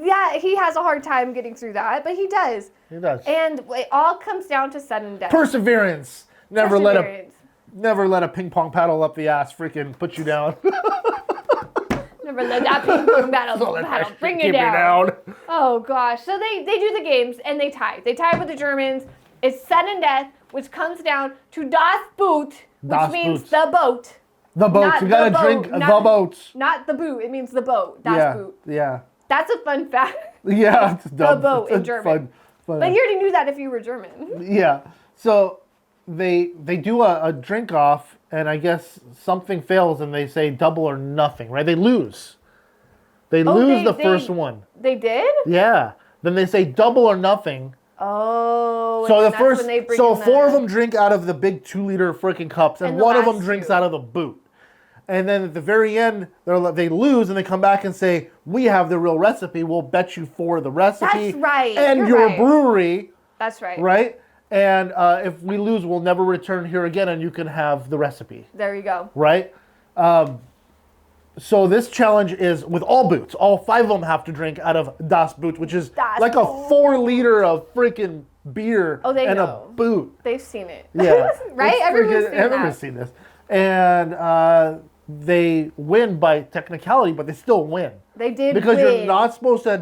Yeah, he has a hard time getting through that, but he does. He does. And it all comes down to sudden death. Perseverance. Never let a ping pong paddle up the ass freaking put you down. Never let that ping pong paddle bring you down. Oh gosh. So they do the games and they tie. They tie with the Germans. It's sudden death, which comes down to Das Boot, which means the boat. The boat. You gotta drink the boat. Not the boot. It means the boat. Das Boot. Yeah. That's a fun fact. Yeah, it's dumb. The boat in German. Fun. But you already knew that if you were German. Yeah. So they do a drink off, and I guess something fails, and they say double or nothing, right? They lose. They lose the first one. They did? Yeah. Then they say double or nothing. Oh. So four of them drink out of the big 2-liter freaking cups, and one of them drinks out of the boot. And then at the very end, they lose, and they come back and say, "We have the real recipe. We'll bet you for the recipe. That's right. And your brewery. That's right. Right? And if we lose, we'll never return here again, and you can have the recipe." There you go. Right? So this challenge is with all boots. All 5 of them have to drink out of Das Boot, which is like a 4-liter of freaking beer and a boot. They've seen it. Yeah. Right? Everyone's seen this. And they win by technicality, but they still win. They did because win. You're not supposed to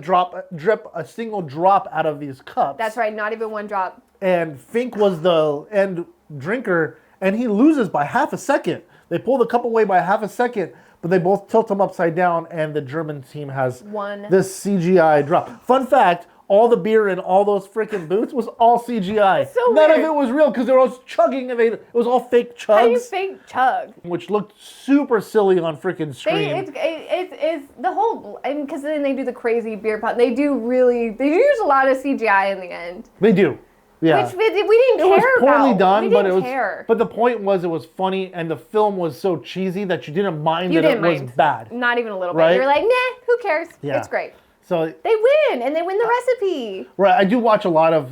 drip a single drop out of these cups. That's right, not even one drop. And Fink was the end drinker, and he loses by half a second. They pull the cup away by half a second, but they both tilt them upside down, and the German team has this CGI drop. Fun fact, all the beer in all those freaking boots was all CGI. So None weird. of it was real because they were all chugging, and it was all fake chugs. How do you fake chug? Which looked super silly on freaking screen. It's the whole, because then they do the crazy beer pong. They use a lot of CGI in the end. They do. Yeah. Which we didn't care about. It was poorly done, but it was. Care. But the point was, it was funny, and the film was so cheesy that you didn't mind that it was bad. Not even a little bit. Right? You're like, nah, who cares? Yeah. It's great. So they win, and they win the recipe. Right. I do watch a lot of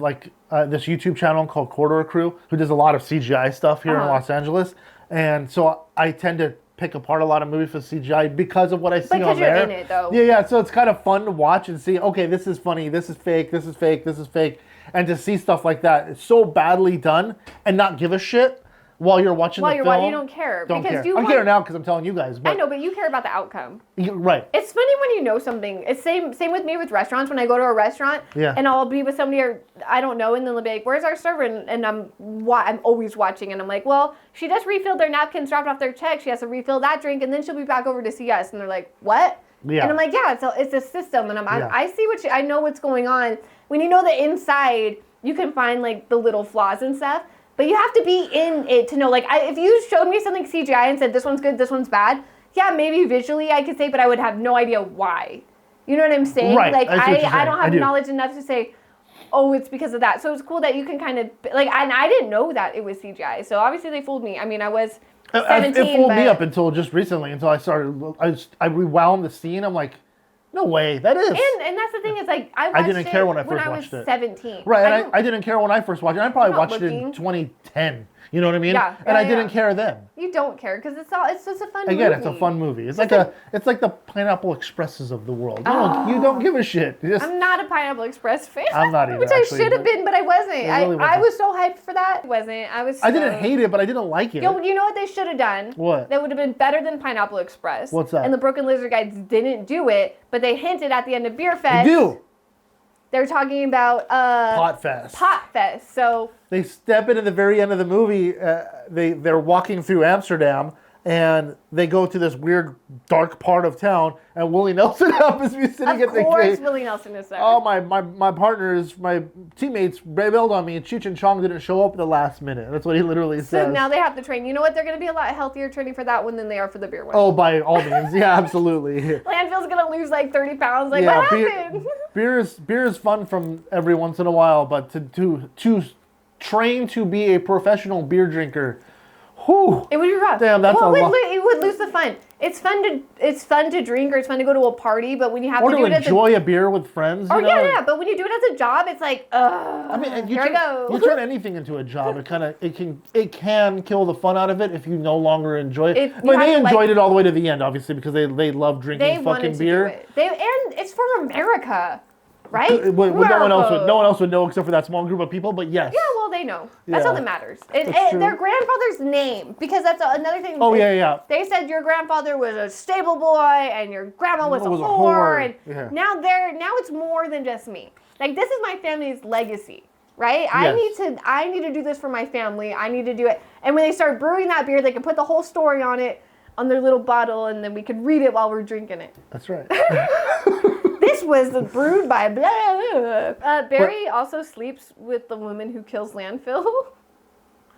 this YouTube channel called Corridor Crew, who does a lot of CGI stuff here in Los Angeles, and so I tend to pick apart a lot of movies for CGI because of what I see on there. Because you're in it, though. Yeah. So it's kind of fun to watch and see. Okay, this is funny. This is fake. This is fake. This is fake. And to see stuff like that, it's so badly done, and not give a shit while you're watching the film. You don't care. Don't care. I'm caring now because I'm telling you guys. But I know, but you care about the outcome. Right. It's funny when you know something. It's same with me with restaurants. When I go to a restaurant and I'll be with somebody or I don't know, and then they'll be like, "Where's our server?" And I'm always watching, and I'm like, "Well, she just refilled their napkins, dropped off their check. She has to refill that drink, and then she'll be back over to see us." And they're like, "What?" Yeah. And I'm like, "Yeah, it's a system." And I see I know what's going on. When you know the inside, you can find like the little flaws and stuff. But you have to be in it to know, like, if you showed me something CGI and said, this one's good, this one's bad, yeah, maybe visually I could say, but I would have no idea why. You know what I'm saying? Right. Like, I don't have knowledge enough to say, oh, it's because of that. So it's cool that you can kind of, like, and I didn't know that it was CGI. So obviously they fooled me. I mean, I was 17, it fooled me up until just recently, until I rewound the scene. I'm like, no way, that is. And that's the thing is, like, I didn't care when I first watched it. When I was 17. Right, and I didn't care when I first watched it. I probably watched it in 2010. You know what I mean? Yeah. And I didn't care then. You don't care because it's just a fun movie. Again, it's a fun movie. It's like the Pineapple Expresses of the world. You don't give a shit. I'm not a Pineapple Express fan. I'm not either. Which I should have been, but I wasn't. Really wasn't. I was so hyped for that. I didn't hate it, but I didn't like it. You know what they should have done? What? That would have been better than Pineapple Express. What's that? And the Broken Lizard guys didn't do it, but they hinted at the end of Beerfest. They do. They're talking about Potfest. So they step into the very end of the movie. They're walking through Amsterdam, and they go to this weird dark part of town. And Willie Nelson happens to be sitting at the gate. Of course, Willie Nelson is there. Oh, my partners, my teammates bailed on me, and Cheech and Chong didn't show up at the last minute. That's what he literally says. So now they have to train. You know what? They're going to be a lot healthier training for that one than they are for the beer one. Oh, by all means, yeah, absolutely. Landfill's going to lose like 30 pounds. Like, what happened? Beer is fun from every once in a while, but to train to be a professional beer drinker, whew. It would be rough. Damn, that's a lot. It would lose the fun. It's fun to drink or it's fun to go to a party, but when you have to do it as enjoy a beer with friends. Yeah. But when you do it as a job, it's like, I mean, you turn anything into a job. It can kill the fun out of it if you no longer enjoy it. They enjoyed it all the way to the end, obviously, because they love drinking fucking beer. And it's from America. Right? No one else would know except for that small group of people, but yes. Yeah, well, they know. That's all that matters. Their grandfather's name, because that's another thing. Oh, yeah. They said your grandfather was a stable boy and your grandma was a whore. And now it's more than just me. Like, this is my family's legacy, right? Yes. I need to do this for my family. I need to do it. And when they start brewing that beer, they can put the whole story on it, on their little bottle, and then we could read it while we're drinking it. That's right. This was brewed by blah. Barry also sleeps with the woman who kills Landfill.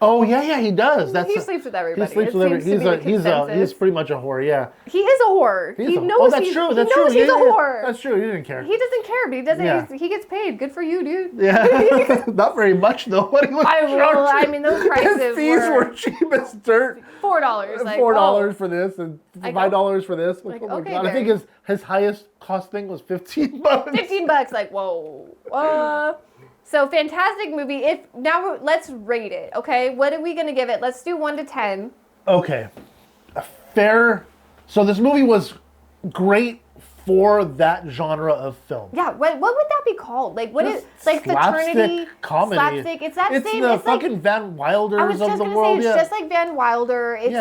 Oh yeah, he does. He sleeps with everybody. He sleeps with everybody. He's pretty much a whore. Yeah. He is a whore. He knows. That's true. That's true. He's a whore. That's true. He didn't care. He doesn't care, but he doesn't. Yeah. He gets paid. Good for you, dude. Yeah. Not very much though. What he was I mean, those prices. His fees were cheap as dirt. $4. Like, $4 for this and $5 for this. Like, oh my okay, God. I think his highest cost thing was $15. $15. Like, whoa. So fantastic movie. Now let's rate it. Okay, what are we gonna give it? Let's do 1 to 10. Okay, fair. So this movie was great for that genre of film. Yeah. What would that be called? Like what is like fraternity comedy? Slapstick. It's that it's same. The it's fucking like, Van Wilders I was just of the gonna world. Say, it's just like Van Wilder. It's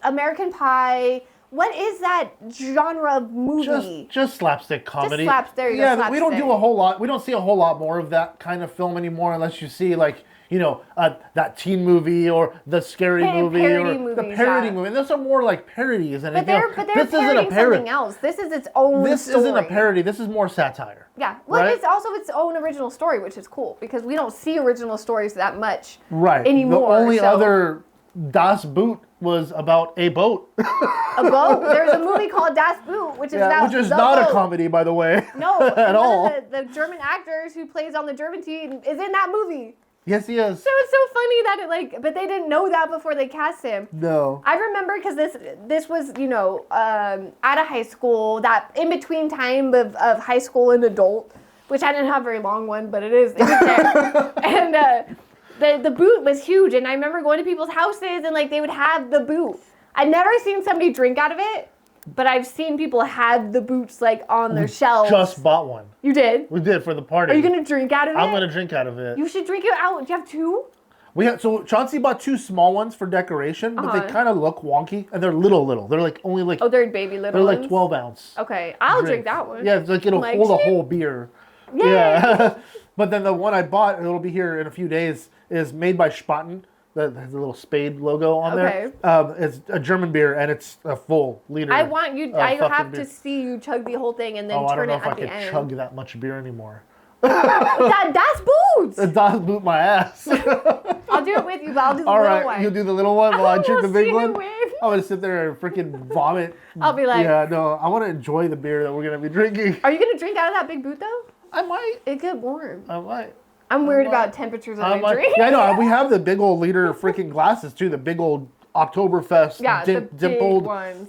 American Pie. What is that genre of movie? Just slapstick comedy. There you go. Slapstick. We don't do a whole lot. We don't see a whole lot more of that kind of film anymore, unless you see like you know, that teen movie or the scary movie or the parody movie. And those are more like parodies. And but they're parodying something else. This is its own This story. isn't a parody. This is more satire. Yeah. Well, right? it's also its own original story, which is cool because we don't see original stories that much The anymore. only other Das Boot was about a boat. A boat? There's a movie called Das Boot, which is about which is the not boat. a comedy, by the way. No, at all. The German actors who plays on the German team is in that movie. Yes, he is. So it's so funny that but they didn't know that before they cast him. No. I remember because this was, you know, out of high school, that in between time of high school and adult, which I didn't have a very long one, but it was there. And the boot was huge, and I remember going to people's houses and like they would have the boot. I'd never seen somebody drink out of it, but I've seen people have the boots like on their shelves. Just bought one. You did? We did for the party. Are you gonna drink out of it? I'm gonna drink out of it. You should drink it out. Do you have two? So Chauncey bought 2 small ones for decoration, but they kind of look wonky, and they're little. They're like only like they're baby little. They're ones? like 12 ounce. Okay, I'll drink that one. Yeah, it's like it'll hold a whole beer. Yay! Yeah. But then the one I bought, it'll be here in a few days, is made by Spaten. That has a little spade logo on there. It's a German beer, and it's a full liter. I want you. I have to see you chug the whole thing and then turn it at the end. I don't know if I can chug that much beer anymore. That's boots. Das Boot my ass. I'll do it with you, but I'll do the All little right, one. you'll do the little one while I drink the big one. With. I'm gonna sit there and freaking vomit. I'll be like, yeah, no, I want to enjoy the beer that we're gonna be drinking. Are you gonna drink out of that big boot though? I might. It get warm. I might. I'm weird about temperatures of my drink. Yeah, I know. We have the big old liter freaking glasses too. The big old Oktoberfest dimpled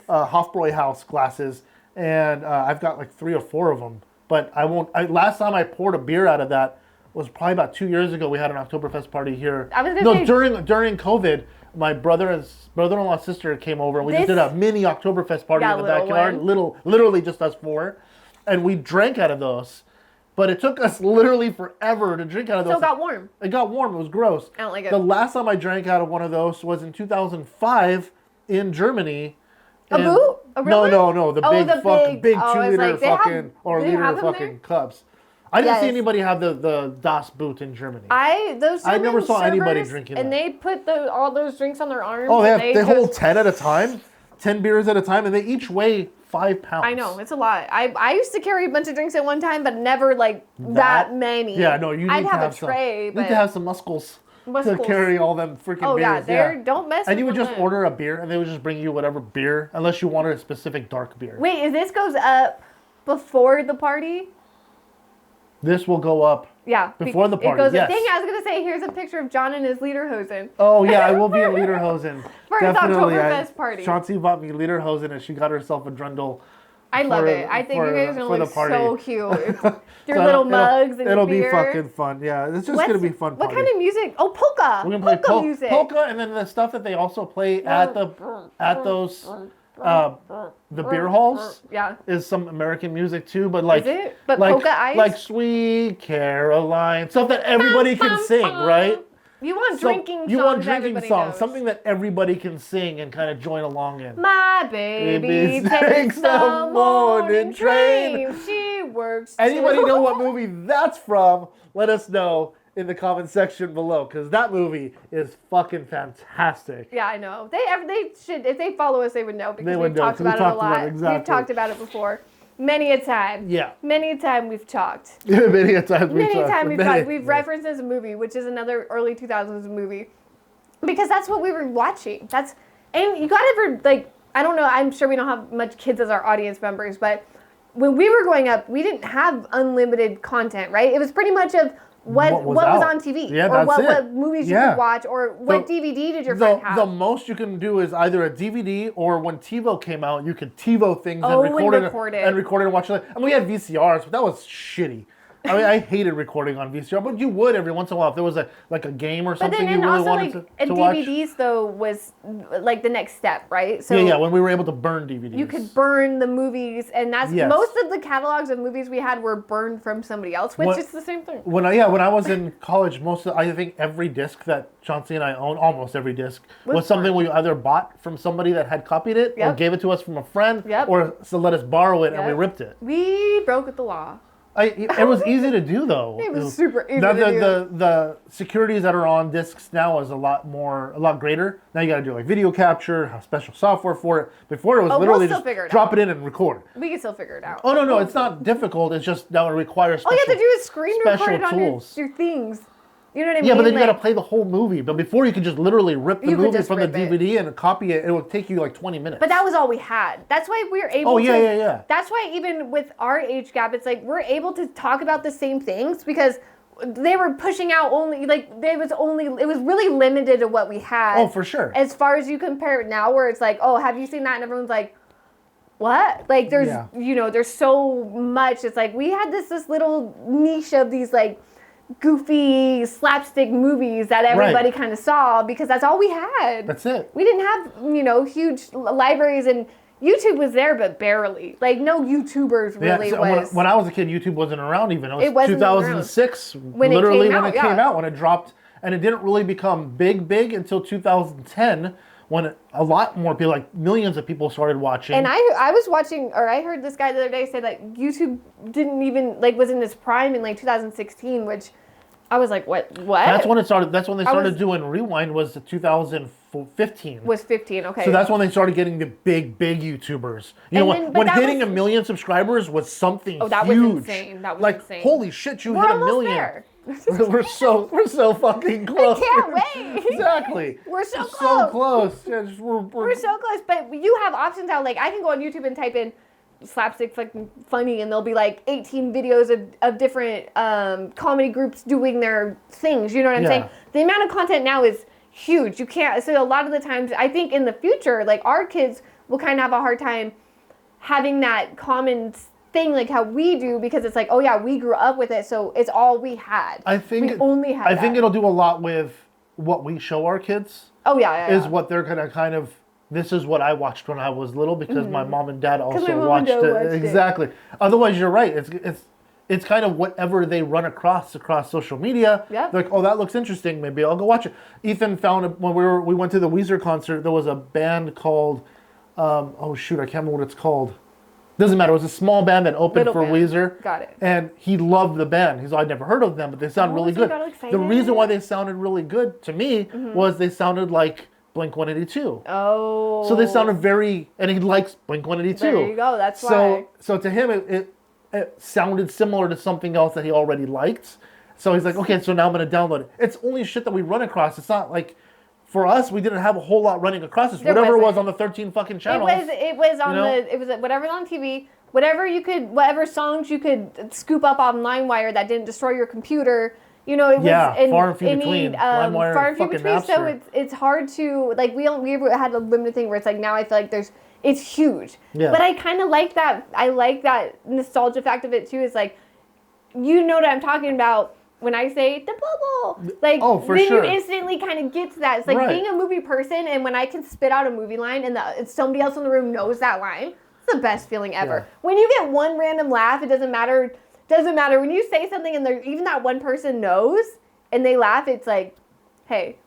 Hofbräuhaus glasses, and I've got like 3 or 4 of them. But I won't. Last time I poured a beer out of that was probably about 2 years ago. We had an Oktoberfest party here. During COVID, my brother-in-law's sister came over, and we just did a mini Oktoberfest party in the backyard. Literally just us 4, and we drank out of those. But it took us literally forever to drink out of those. So it got warm. It got warm. It was gross. I don't like it. The last time I drank out of one of those was in 2005 in Germany. A boot? A real one? No. The big 2-liter fucking or liter fucking cups. I didn't see anybody have the Das Boot in Germany. I never saw anybody drinking and that. they put all those drinks on their arms. Oh, they hold 10 at a time, 10 beers at a time, and they each weigh 5 pounds. I know, it's a lot. I used to carry a bunch of drinks at one time, but never like that many. Yeah, no, you need I'd to have a tray, you need to have some muscles to carry all them freaking beers. Oh yeah, don't mess with them. And you would just order a beer, and they would just bring you whatever beer, unless you wanted a specific dark beer. Wait, if this goes up before the party? This will go up before the party, yes. Dang, I was going to say, here's a picture of John in his lederhosen. Oh, yeah, I will be in lederhosen. For his Oktoberfest party. Chauncey bought me lederhosen, and she got herself a Drundle. I love it. I think you guys are going to look so cute. Your little mugs and your beer. It'll be fucking fun. Yeah, it's just going to be fun party. What kind of music? Oh, polka. We're going to play music. Polka, and then the stuff that they also play at those... the beer halls is some American music too, but like, is it? But polka ice? Like Sweet Caroline, stuff that everybody can sing, right? You want drinking songs. You want drinking songs, something that everybody can sing and kind of join along in. My baby takes the morning train. She works. Anybody know what movie that's from? Let us know in the comment section below, because that movie is fucking fantastic. Yeah, I know. They should, if they follow us, they would know, because we've talked about it a lot. We've talked about it before. Many a time. Yeah. Many a time we've talked. Many a time we've talked. We've referenced this movie, which is another early 2000s movie, because that's what we were watching. And you gotta like, I don't know, I'm sure we don't have much kids as our audience members, but when we were growing up, we didn't have unlimited content, right? It was pretty much of what was on TV, or what movies you could watch, or what DVD did your friend have. The most you can do is either a DVD, or when TiVo came out, you could TiVo things and record it and watch it. And we had VCRs, but that was shitty. I mean, I hated recording on VCR, but you would every once in a while if there was like a game or something you really wanted to watch. And DVDs though was like the next step, right? So yeah, when we were able to burn DVDs, you could burn the movies, and that's most of the catalogs of movies we had were burned from somebody else, which is the same thing. When I was in college, I think every disc that Chauncey and I owned, almost every disc, was something we either bought from somebody that had copied it, or gave it to us from a friend, or so let us borrow it and we ripped it. We broke the law. It was easy to do though. It was super easy to do. The securities that are on discs now is a lot greater. Now you got to do like video capture, have special software for it. Before it was literally just drop it in and record. We can still figure it out. Oh no, it's not difficult. It's just now it requires all you have to do is screen record it on your things. You know what I mean? Yeah, but then you got to play the whole movie. But before you could just literally rip the movie from the DVD and copy it. It would take you like 20 minutes. But that was all we had. That's why we were able to. Yeah. That's why even with our age gap, it's like we're able to talk about the same things because they were pushing out only like it was really limited to what we had. Oh, for sure. As far as you compare it now, where it's like, oh, have you seen that? And everyone's like, what? Like there's there's so much. It's like we had this little niche of these like goofy slapstick movies that everybody kind of saw because that's all we had. That's it. We didn't have, huge libraries, and YouTube was there, but barely. Like, no YouTubers really was. When I was a kid, YouTube wasn't around even. It was 2006, when it came out, when it dropped, and it didn't really become big until 2010, when a lot more people, like millions of people started watching. And I was watching, or I heard this guy the other day say that YouTube didn't even, was in its prime in 2016, which I was like, what? That's when it started. That's when they started doing Rewind, was 2015. Was 15, okay. So that's when they started getting the big YouTubers. When hitting 1 million subscribers was something huge. Oh, that was insane. That was insane. Holy shit, you hit 1 million. There. We're so fucking close. I can't wait. Exactly. We're so close. So close. Yeah, we're so close. But you have options now. Like I can go on YouTube and type in slapstick fucking funny, and there'll be 18 videos of different comedy groups doing their things. You know what I'm saying? The amount of content now is huge. You can't. So a lot of the times, I think in the future, our kids will kind of have a hard time having that common thing like how we do, because it's like, oh yeah, we grew up with it, so it's all we had. I think we only had. I think it'll do a lot with what we show our kids. Oh yeah. Is what they're gonna kind of. This is what I watched when I was little because my mom and dad also watched it. Exactly. Otherwise, you're right. It's kind of whatever they run across social media. Yeah. They're like, oh, that looks interesting. Maybe I'll go watch it. Ethan found it when we went to the Weezer concert. There was a band called, I can't remember what it's called. Doesn't matter. It was a small band that opened for Weezer. Got it. And he loved the band. He's like, I'd never heard of them, but they sound really good. The reason why they sounded really good to me was they sounded like Blink-182. Oh. So they sounded and he likes Blink-182. There you go. That's why. So to him, it sounded similar to something else that he already liked. So he's like, okay, so now I'm going to download it. It's only shit that we run across. It's not like, for us, we didn't have a whole lot running across us. Whatever it was on the 13 fucking channels. It was on it was whatever on TV, whatever songs you could scoop up on LimeWire that didn't destroy your computer. It was far and few between. LimeWire, far and few between. Napster. So it's hard to we had a limited thing where it's like now I feel like it's huge. Yeah. But I kind of like that. I like that nostalgia fact of it too. Is like, what I'm talking about when I say the bubble. Then you instantly kind of get to that. It's like being a movie person, and when I can spit out a movie line and somebody else in the room knows that line, it's the best feeling ever. Yeah. When you get one random laugh, it doesn't matter. When you say something and even that one person knows and they laugh, it's like, hey,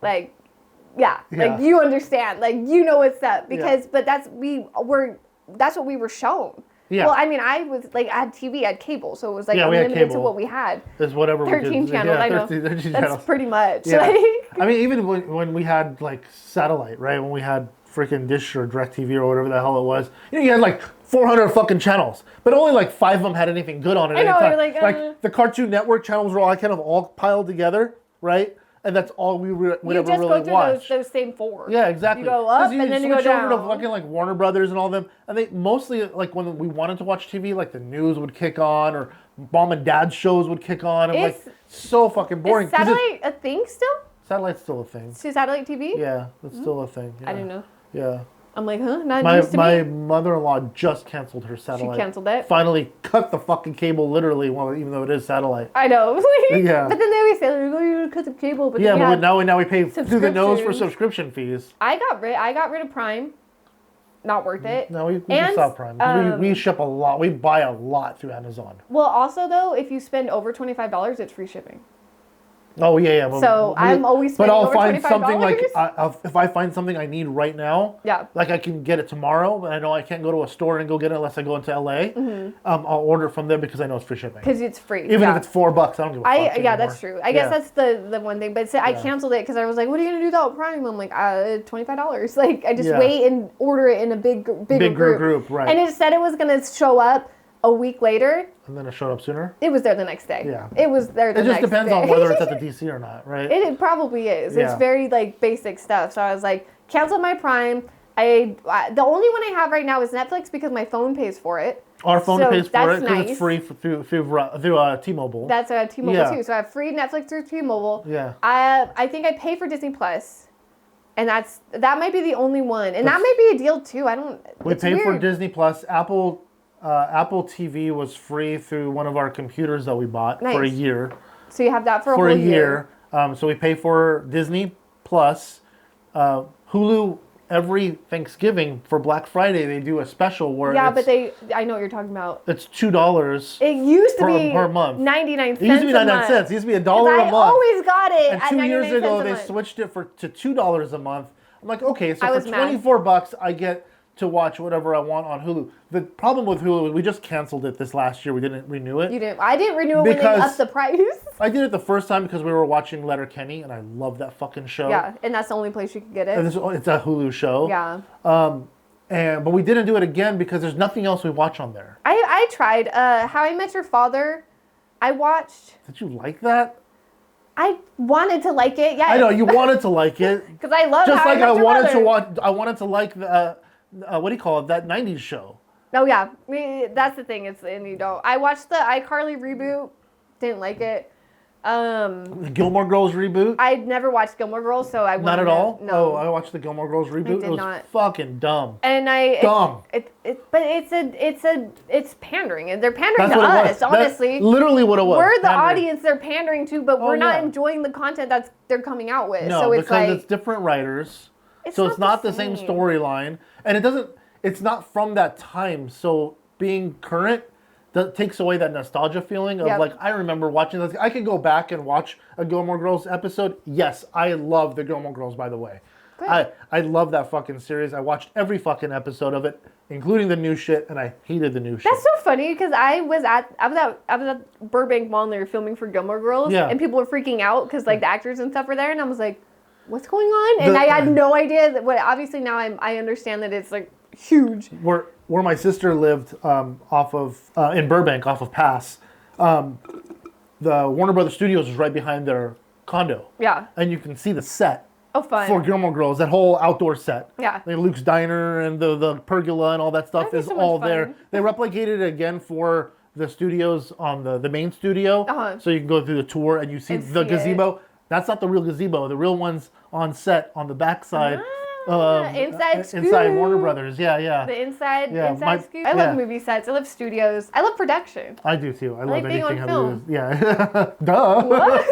you understand, you know what's up, because but that's what we were shown. Yeah. Well, I mean, I had TV, I had cable, so it was unlimited to what we had. There's whatever 13 channels, I know. 13 That's pretty much. Yeah. I mean, even when we had satellite, right? When we had freaking Dish or DirecTV or whatever the hell it was, you had 400 fucking channels, but only 5 of them had anything good on it. I know, you're the Cartoon Network channels were all piled together, right? And that's all we would ever really watch. You just go through those same 4. Yeah, exactly. You go up and then you go down. Over to fucking Warner Brothers and all them, and they mostly when we wanted to watch TV, the news would kick on or mom and dad shows would kick on, and so fucking boring. Is satellite a thing still? Satellite's still a thing. So satellite TV? Yeah, it's still a thing. Yeah. I didn't know. Yeah. I'm like, huh? Not used to me. My mother-in-law just canceled her satellite. She canceled it? Finally cut the fucking cable, literally, even though it is satellite. I know. Yeah. But then they always say, you're going to cut the cable. But now we pay through the nose for subscription fees. I got rid of Prime. Not worth it. No, we just saw Prime. We ship a lot. We buy a lot through Amazon. Well, also, though, if you spend over $25, it's free shipping. Oh yeah. Well, so I'm always spending over $25. But I'll find something like if I find something I need right now. Yeah. Like I can get it tomorrow, but I know I can't go to a store and go get it unless I go into LA. I'll order it from there because I know it's free shipping. Because it's free. Even if it's $4, I don't give a fuck anymore. That's true. I guess that's the one thing. But I canceled it because I was like, what are you gonna do without Prime? I'm like, $25. Like I just wait and order it in a bigger group. Right. And it said it was gonna show up a week later. And then it showed up sooner? It was there the next day. Yeah. It was there the next day. It just depends on whether it's at the DC or not, right? It probably is. Yeah. It's very like basic stuff. So I was like, cancel my Prime. The only one I have right now is Netflix because my phone pays for it. Our phone pays for it because nice. it's free through T-Mobile. That's T-Mobile too. So I have free Netflix through T-Mobile. Yeah. I think I pay for Disney Plus. And that might be the only one. And that might be a deal too. We paid for Disney Plus. Apple TV was free through one of our computers that we bought for a year. So you have that for a whole year. So we pay for Disney Plus. Hulu, every Thanksgiving for Black Friday, they do a special where I know what you're talking about. It's $2 It used to be per month. 99 cents It used to be 99 cents. It used to be $1 a month. I always got it and at 2 years ago, they month. switched it to $2 a month. I'm like, okay, so for mad. $24, I get to watch whatever I want on Hulu. The problem with Hulu is we just canceled it this last year. We didn't renew it. You didn't. I didn't renew it when they upped the price. I did it the first time because we were watching Letterkenny, and I love that fucking show. Yeah, and that's the only place you can get it. And it's a Hulu show. Yeah. But we didn't do it again because there's nothing else we watch on there. I tried. How I Met Your Father, I watched. Did you like that? I wanted to like it. Yeah. I know you wanted to like it because I love. Just How like I wanted to watch. I wanted to like the what do you call it? That '90s show. Oh yeah, that's the thing. And you don't. I watched the iCarly reboot. Didn't like it. The Gilmore Girls reboot. I'd never watched Gilmore Girls, so I not at all. No, I watched the Gilmore Girls reboot. It was not. fucking dumb. And dumb. But it's pandering, and they're pandering to us. Honestly, that's literally what it was. We're the audience they're pandering to, but we're not enjoying the content they're coming out with. No, so it's because like, it's different writers. So it's not the same storyline, and it doesn't. It's not from that time. So being current. That takes away that nostalgia feeling of like, I remember watching this. I could go back and watch a Gilmore Girls episode. Yes, I love the Gilmore Girls, by the way. Good. I love that fucking series. I watched every fucking episode of it, including the new shit, and I hated the new shit. That's so funny because I was at Burbank Mall and they were filming for Gilmore Girls, and people were freaking out because like the actors and stuff were there, and I was like, what's going on? And I had no idea that obviously now I understand that it's like huge. Where my sister lived in Burbank, off of Pass, the Warner Brothers Studios is right behind their condo. Yeah. And you can see the set. Oh, fun. For Gilmore Girls, that whole outdoor set. Yeah. Like Luke's Diner and the pergola and all that stuff is all there. They replicated it again for the studios on the main studio. So you can go through the tour and you see the gazebo. That's not the real gazebo. The real one's on set on the backside. Inside Warner Brothers, yeah. The inside scoop. I love movie sets. I love studios. I love production. I do too. I love being anything on film. Yeah. Duh. What?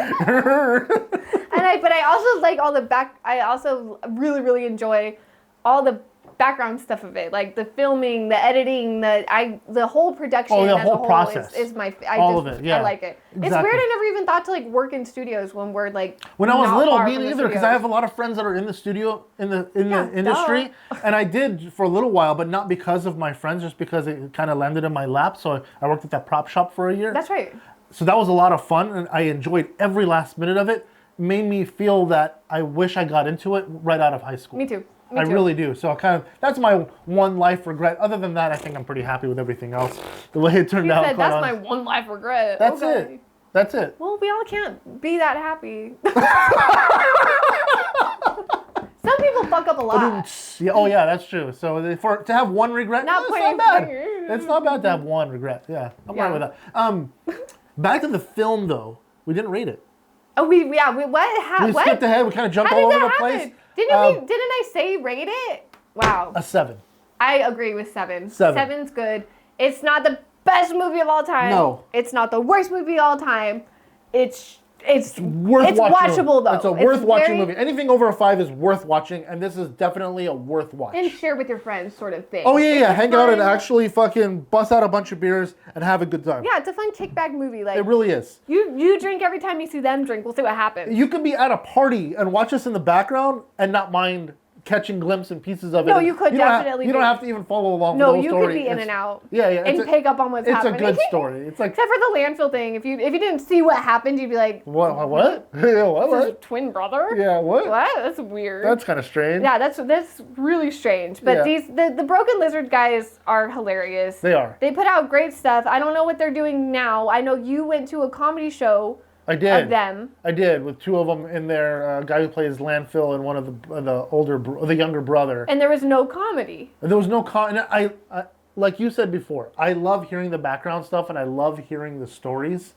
But I also like all the I also really, really enjoy all the background stuff of it, like the filming, the editing, the whole production. Oh, the whole process is my. All of it. Yeah. I like it. Exactly. It's weird. I never even thought to like work in studios when we're like. When I was little, me neither, because I have a lot of friends that are in the studio in the industry, and I did for a little while, but not because of my friends, just because it kind of landed in my lap. So I worked at that prop shop for a year. That's right. So that was a lot of fun, and I enjoyed every last minute of it. Made me feel that I wish I got into it right out of high school. Me too. I really do. So that's my one life regret. Other than that, I think I'm pretty happy with everything else. The way it turned out. That's my one life regret. That's it. That's it. Well, we all can't be that happy. Some people fuck up a lot. Yeah, that's true. So to have one regret, it's not bad. It's not bad to have one regret. Yeah, I'm fine with that. Back to the film though. We didn't rate it. Oh, we skipped ahead. We kind of jumped all over the place. Didn't I say rate it? Wow. A 7. I agree with 7. 7. 7's good. It's not the best movie of all time. No. It's not the worst movie of all time. It's It's worth watching. watchable though. It's a worth watching movie. Anything over a 5 is worth watching, and this is definitely a worth watch. And share with your friends sort of thing. Oh yeah. Hang out and actually fucking bust out a bunch of beers and have a good time. Yeah, it's a fun kickback movie. Like it really is. You drink every time you see them drink. We'll see what happens. You could be at a party and watch us in the background and not mind catching glimpses and pieces of it. No, you could definitely. You don't have to even follow along with the whole story. No, you could be in and out. Yeah. And pick up on what's happening. It's a good story. It's like except for the landfill thing. If you didn't see what happened, you'd be like, what? What? Twin brother? Yeah. What? That's weird. That's kind of strange. Yeah, that's really strange. But the Broken Lizard guys are hilarious. They are. They put out great stuff. I don't know what they're doing now. I know you went to a comedy show. I did. Of them. I did, with 2 of them in there. A guy who plays Landfill and one of the younger brother. And there was no comedy. There was no I like you said before, I love hearing the background stuff and I love hearing the stories.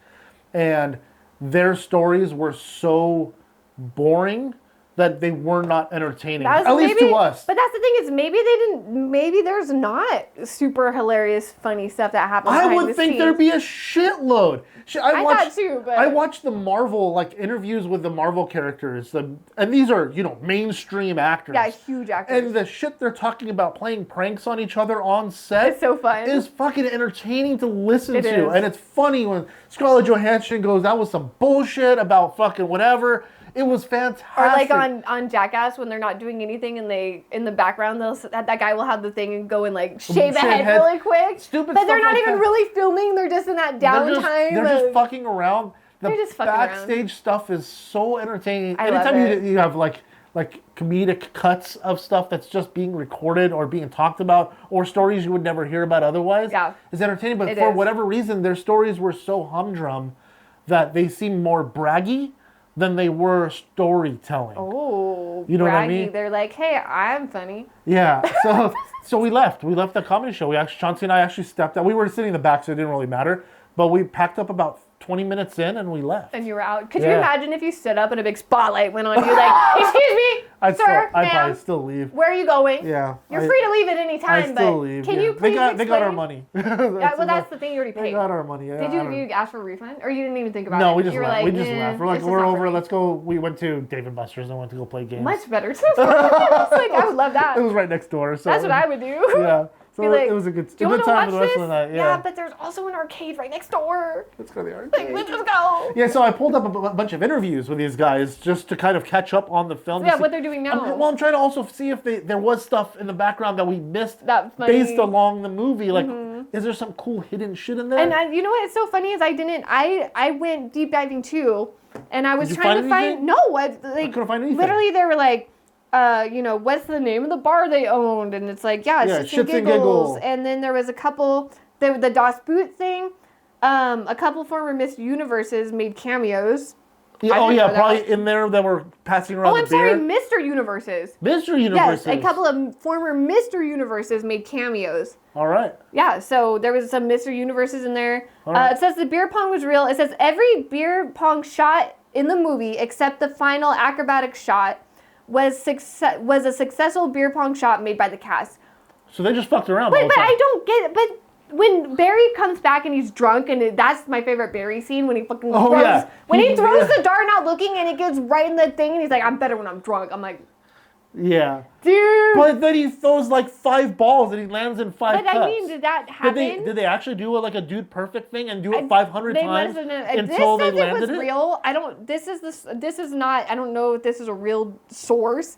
And their stories were so boring that they were not entertaining, at least to us. But that's the thing is maybe there's not super hilarious, funny stuff that happens behind the scenes. I would think there'd be a shitload. I thought too, but... I watched the Marvel, interviews with the Marvel characters, and these are, mainstream actors. Yeah, huge actors. And the shit they're talking about playing pranks on each other on set. It's so fun. Is fucking entertaining to listen to. Is. And it's funny when Scarlett Johansson goes, that was some bullshit about fucking whatever. It was fantastic. Or like on Jackass when they're not doing anything and they in the background that guy will have the thing and go and shave a head really quick. Stupid. But they're not even really filming. They're just in that downtime. They're just fucking around. They're just fucking backstage stuff is so entertaining. Anytime you have like comedic cuts of stuff that's just being recorded or being talked about, or stories you would never hear about otherwise. Yeah, is entertaining. But for whatever reason, their stories were so humdrum that they seem more braggy than they were storytelling. Oh, you know braggy. What I mean? They're like, hey, I'm funny. Yeah. So we left. We left the comedy show. Chauncey and I actually stepped out. We were sitting in the back, so it didn't really matter. But we packed up about 20 minutes in and we left. And you were out. Could you imagine if you stood up and a big spotlight went on you like, excuse me, I'd probably still leave. Where are you going? Yeah. You're free to leave at any time, but leave, can you please They got our money. That's the thing, you already paid. They got our money, yeah. Did you ask for a refund? Or you didn't even think about it? No, we just left. We just left. We're like, we're over, let's go. We went to Dave & Buster's and went to go play games. Much better. I would love that. It was right next door. So that's what I would do. Yeah. So it was a good time for the rest of the night. Yeah, but there's also an arcade right next door. Let's go to the arcade. Let's just go. Yeah, so I pulled up a bunch of interviews with these guys just to kind of catch up on the film. Yeah, what they're doing now. I'm trying to also see if there was stuff in the background that we missed based along the movie. Is there some cool hidden shit in there? And you know what? It's so funny is I went deep diving too, and I was trying to find I couldn't find anything. Literally, they were like, what's the name of the bar they owned? And it's like, Shits and Giggles. And then there was a couple, the Das Boot thing, a couple former Miss Universes made cameos. Yeah, probably in there that were passing around the beer. Oh, I'm sorry, Mr. Universes. Mr. Universes. Yes, a couple of former Mr. Universes made cameos. All right. Yeah, so there was some Mr. Universes in there. It says the beer pong was real. It says every beer pong shot in the movie except the final acrobatic shot was a successful beer pong shot made by the cast. So they just fucked around. But I don't get it. But when Barry comes back and he's drunk, and that's my favorite Barry scene when he fucking throws he throws the dart not looking and it goes right in the thing and he's like, I'm better when I'm drunk. I'm like, yeah, dude. But then he throws 5 balls and he lands in 5 cups. But I mean, did that happen? Did they actually do a Dude Perfect thing and do it 500 times until they landed it? Real. I don't. This is not. I don't know if this is a real source.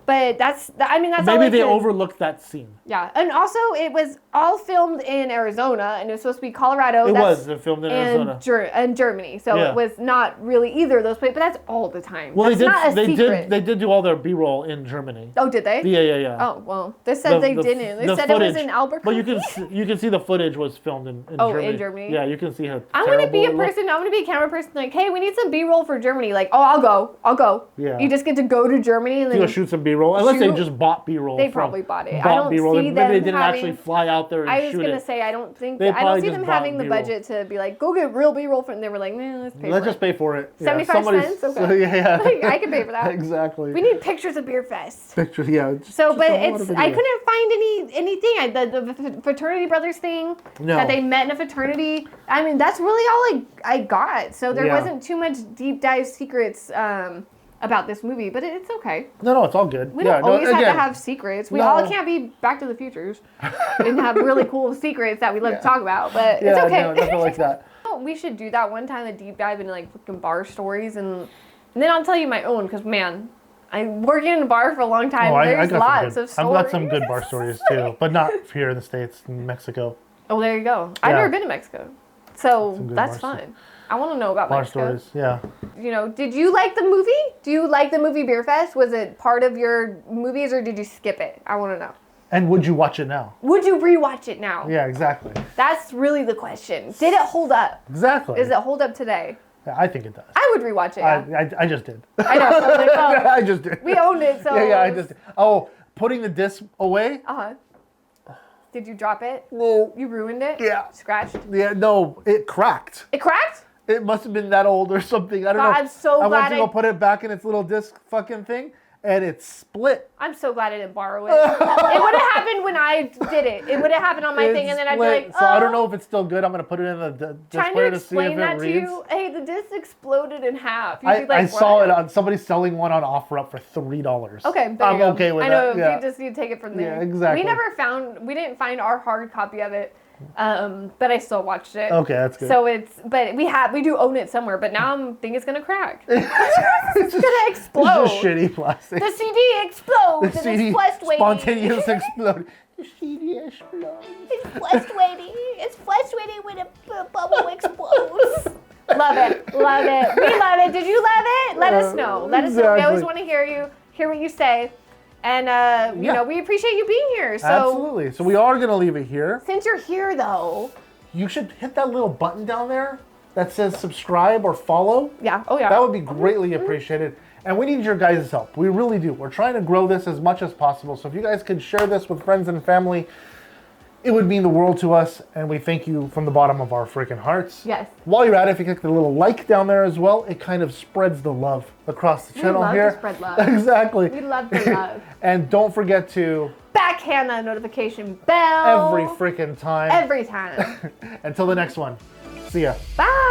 But that's maybe they overlooked that scene. Yeah, and also it was all filmed in Arizona, and it was supposed to be Colorado. It was filmed in Arizona and Germany, so it was not really either of those places. But that's all the time. Well, that's they did do all their B-roll in Germany. Oh, did they? Yeah. Oh well, they said they didn't. They said footage, it was in Albuquerque. But you can see the footage was filmed in Germany. Oh, in Germany. Yeah, you can see how. I'm gonna be a person. I'm gonna be a camera person. Like, hey, we need some B-roll for Germany. Like, oh, I'll go. Yeah. You just get to go to Germany and then shoot some B-roll. B-roll, unless they shoot. just bought B-roll. They probably bought it. I Bought don't B-roll. see Maybe them they didn't having- actually fly out there and I was shoot gonna it. say I don't think They I don't probably see just them bought having the B-roll. budget to be like, go get real B-roll from. They were like, nah, let's pay Let's for just it. pay for it. 75 somebody's- cents? Okay. So, yeah. Like, I can pay for that. Exactly. We need pictures of Beerfest. Pictures, yeah. So, but a lot of it's video. I couldn't find anything. The fraternity brothers thing No. that they met in a fraternity. I mean, that's really all I got. So there Yeah. wasn't too much deep dive secrets about this movie, but it's okay. No, it's all good. We don't always have again, to have secrets. We No. all can't be Back to the Futures and have really cool secrets that we love to talk about. But Yeah, it's okay. no, nothing like that. We should do that one time, a deep dive into like fucking bar stories, and then I'll tell you my own because man, I working in a bar for a long time. There's lots of stories. I've got some good bar stories too, but not here in the States, in Mexico. Oh, there you go. I've Yeah. never been to Mexico, so Some good that's bar fun. I want to know about Bar Mexico. stories, yeah. You know, did you like the movie? Do you like the movie Beerfest? Was it part of your movies or did you skip it? I want to know. And would you watch it now? Would you rewatch it now? Yeah, exactly. That's really the question. Did it hold up? Exactly. Does it hold up today? Yeah, I think it does. I would rewatch it. Yeah. I just did. I know. I was like, oh, I just did. we owned it, so. Yeah, I just did. Oh, putting the disc away? Uh huh. Did you drop it? No. You ruined it? Yeah. Scratched? Yeah, no, it cracked. It cracked? It must have been that old or something. I don't know. I'm so I went glad to go put it back in its little disc fucking thing, and it split. I'm so glad I didn't borrow it. It would have happened when I did it. It would have happened on my It thing, and then I'd be split. like, So I don't oh. know if it's still good. I'm gonna put it in the disc Trying to player to see if explain it that to reads. you. Hey, the disc exploded in half. You'd be I like, saw what? it on somebody selling one on OfferUp for $3. Okay, there I'm you go. okay with I know. that. Yeah. You just need to take it from there. Yeah, exactly. We didn't find our hard copy of it, but I still watched it. Okay, that's good. So but we do own it somewhere. But now I think it's gonna crack. It's gonna explode. It's just shitty plastic. The CD explodes. The and CD it's fluctuating. spontaneous explode. The CD explodes. It's fluctuating. It's fluctuating when a bubble explodes. Love it. Love it. We love it. Did you love it? Let us know. Let us know. We always Exactly. want to hear what you say. And, you Yeah. know, we appreciate you being here. So Absolutely. So we are going to leave it here. since you're here, though. You should hit that little button down there that says subscribe or follow. Yeah. Oh, yeah. That would be greatly appreciated. And we need your guys' help. We really do. We're trying to grow this as much as possible. So if you guys could share this with friends and family, it would mean the world to us. And we thank you from the bottom of our freaking hearts. Yes. While you're at it, if you click the little like down there as well, it kind of spreads the love across the channel love to here. spread love. Exactly. We love the love. And don't forget to Backhand that notification bell. every freaking time. Every time. Until the next one. See ya. Bye.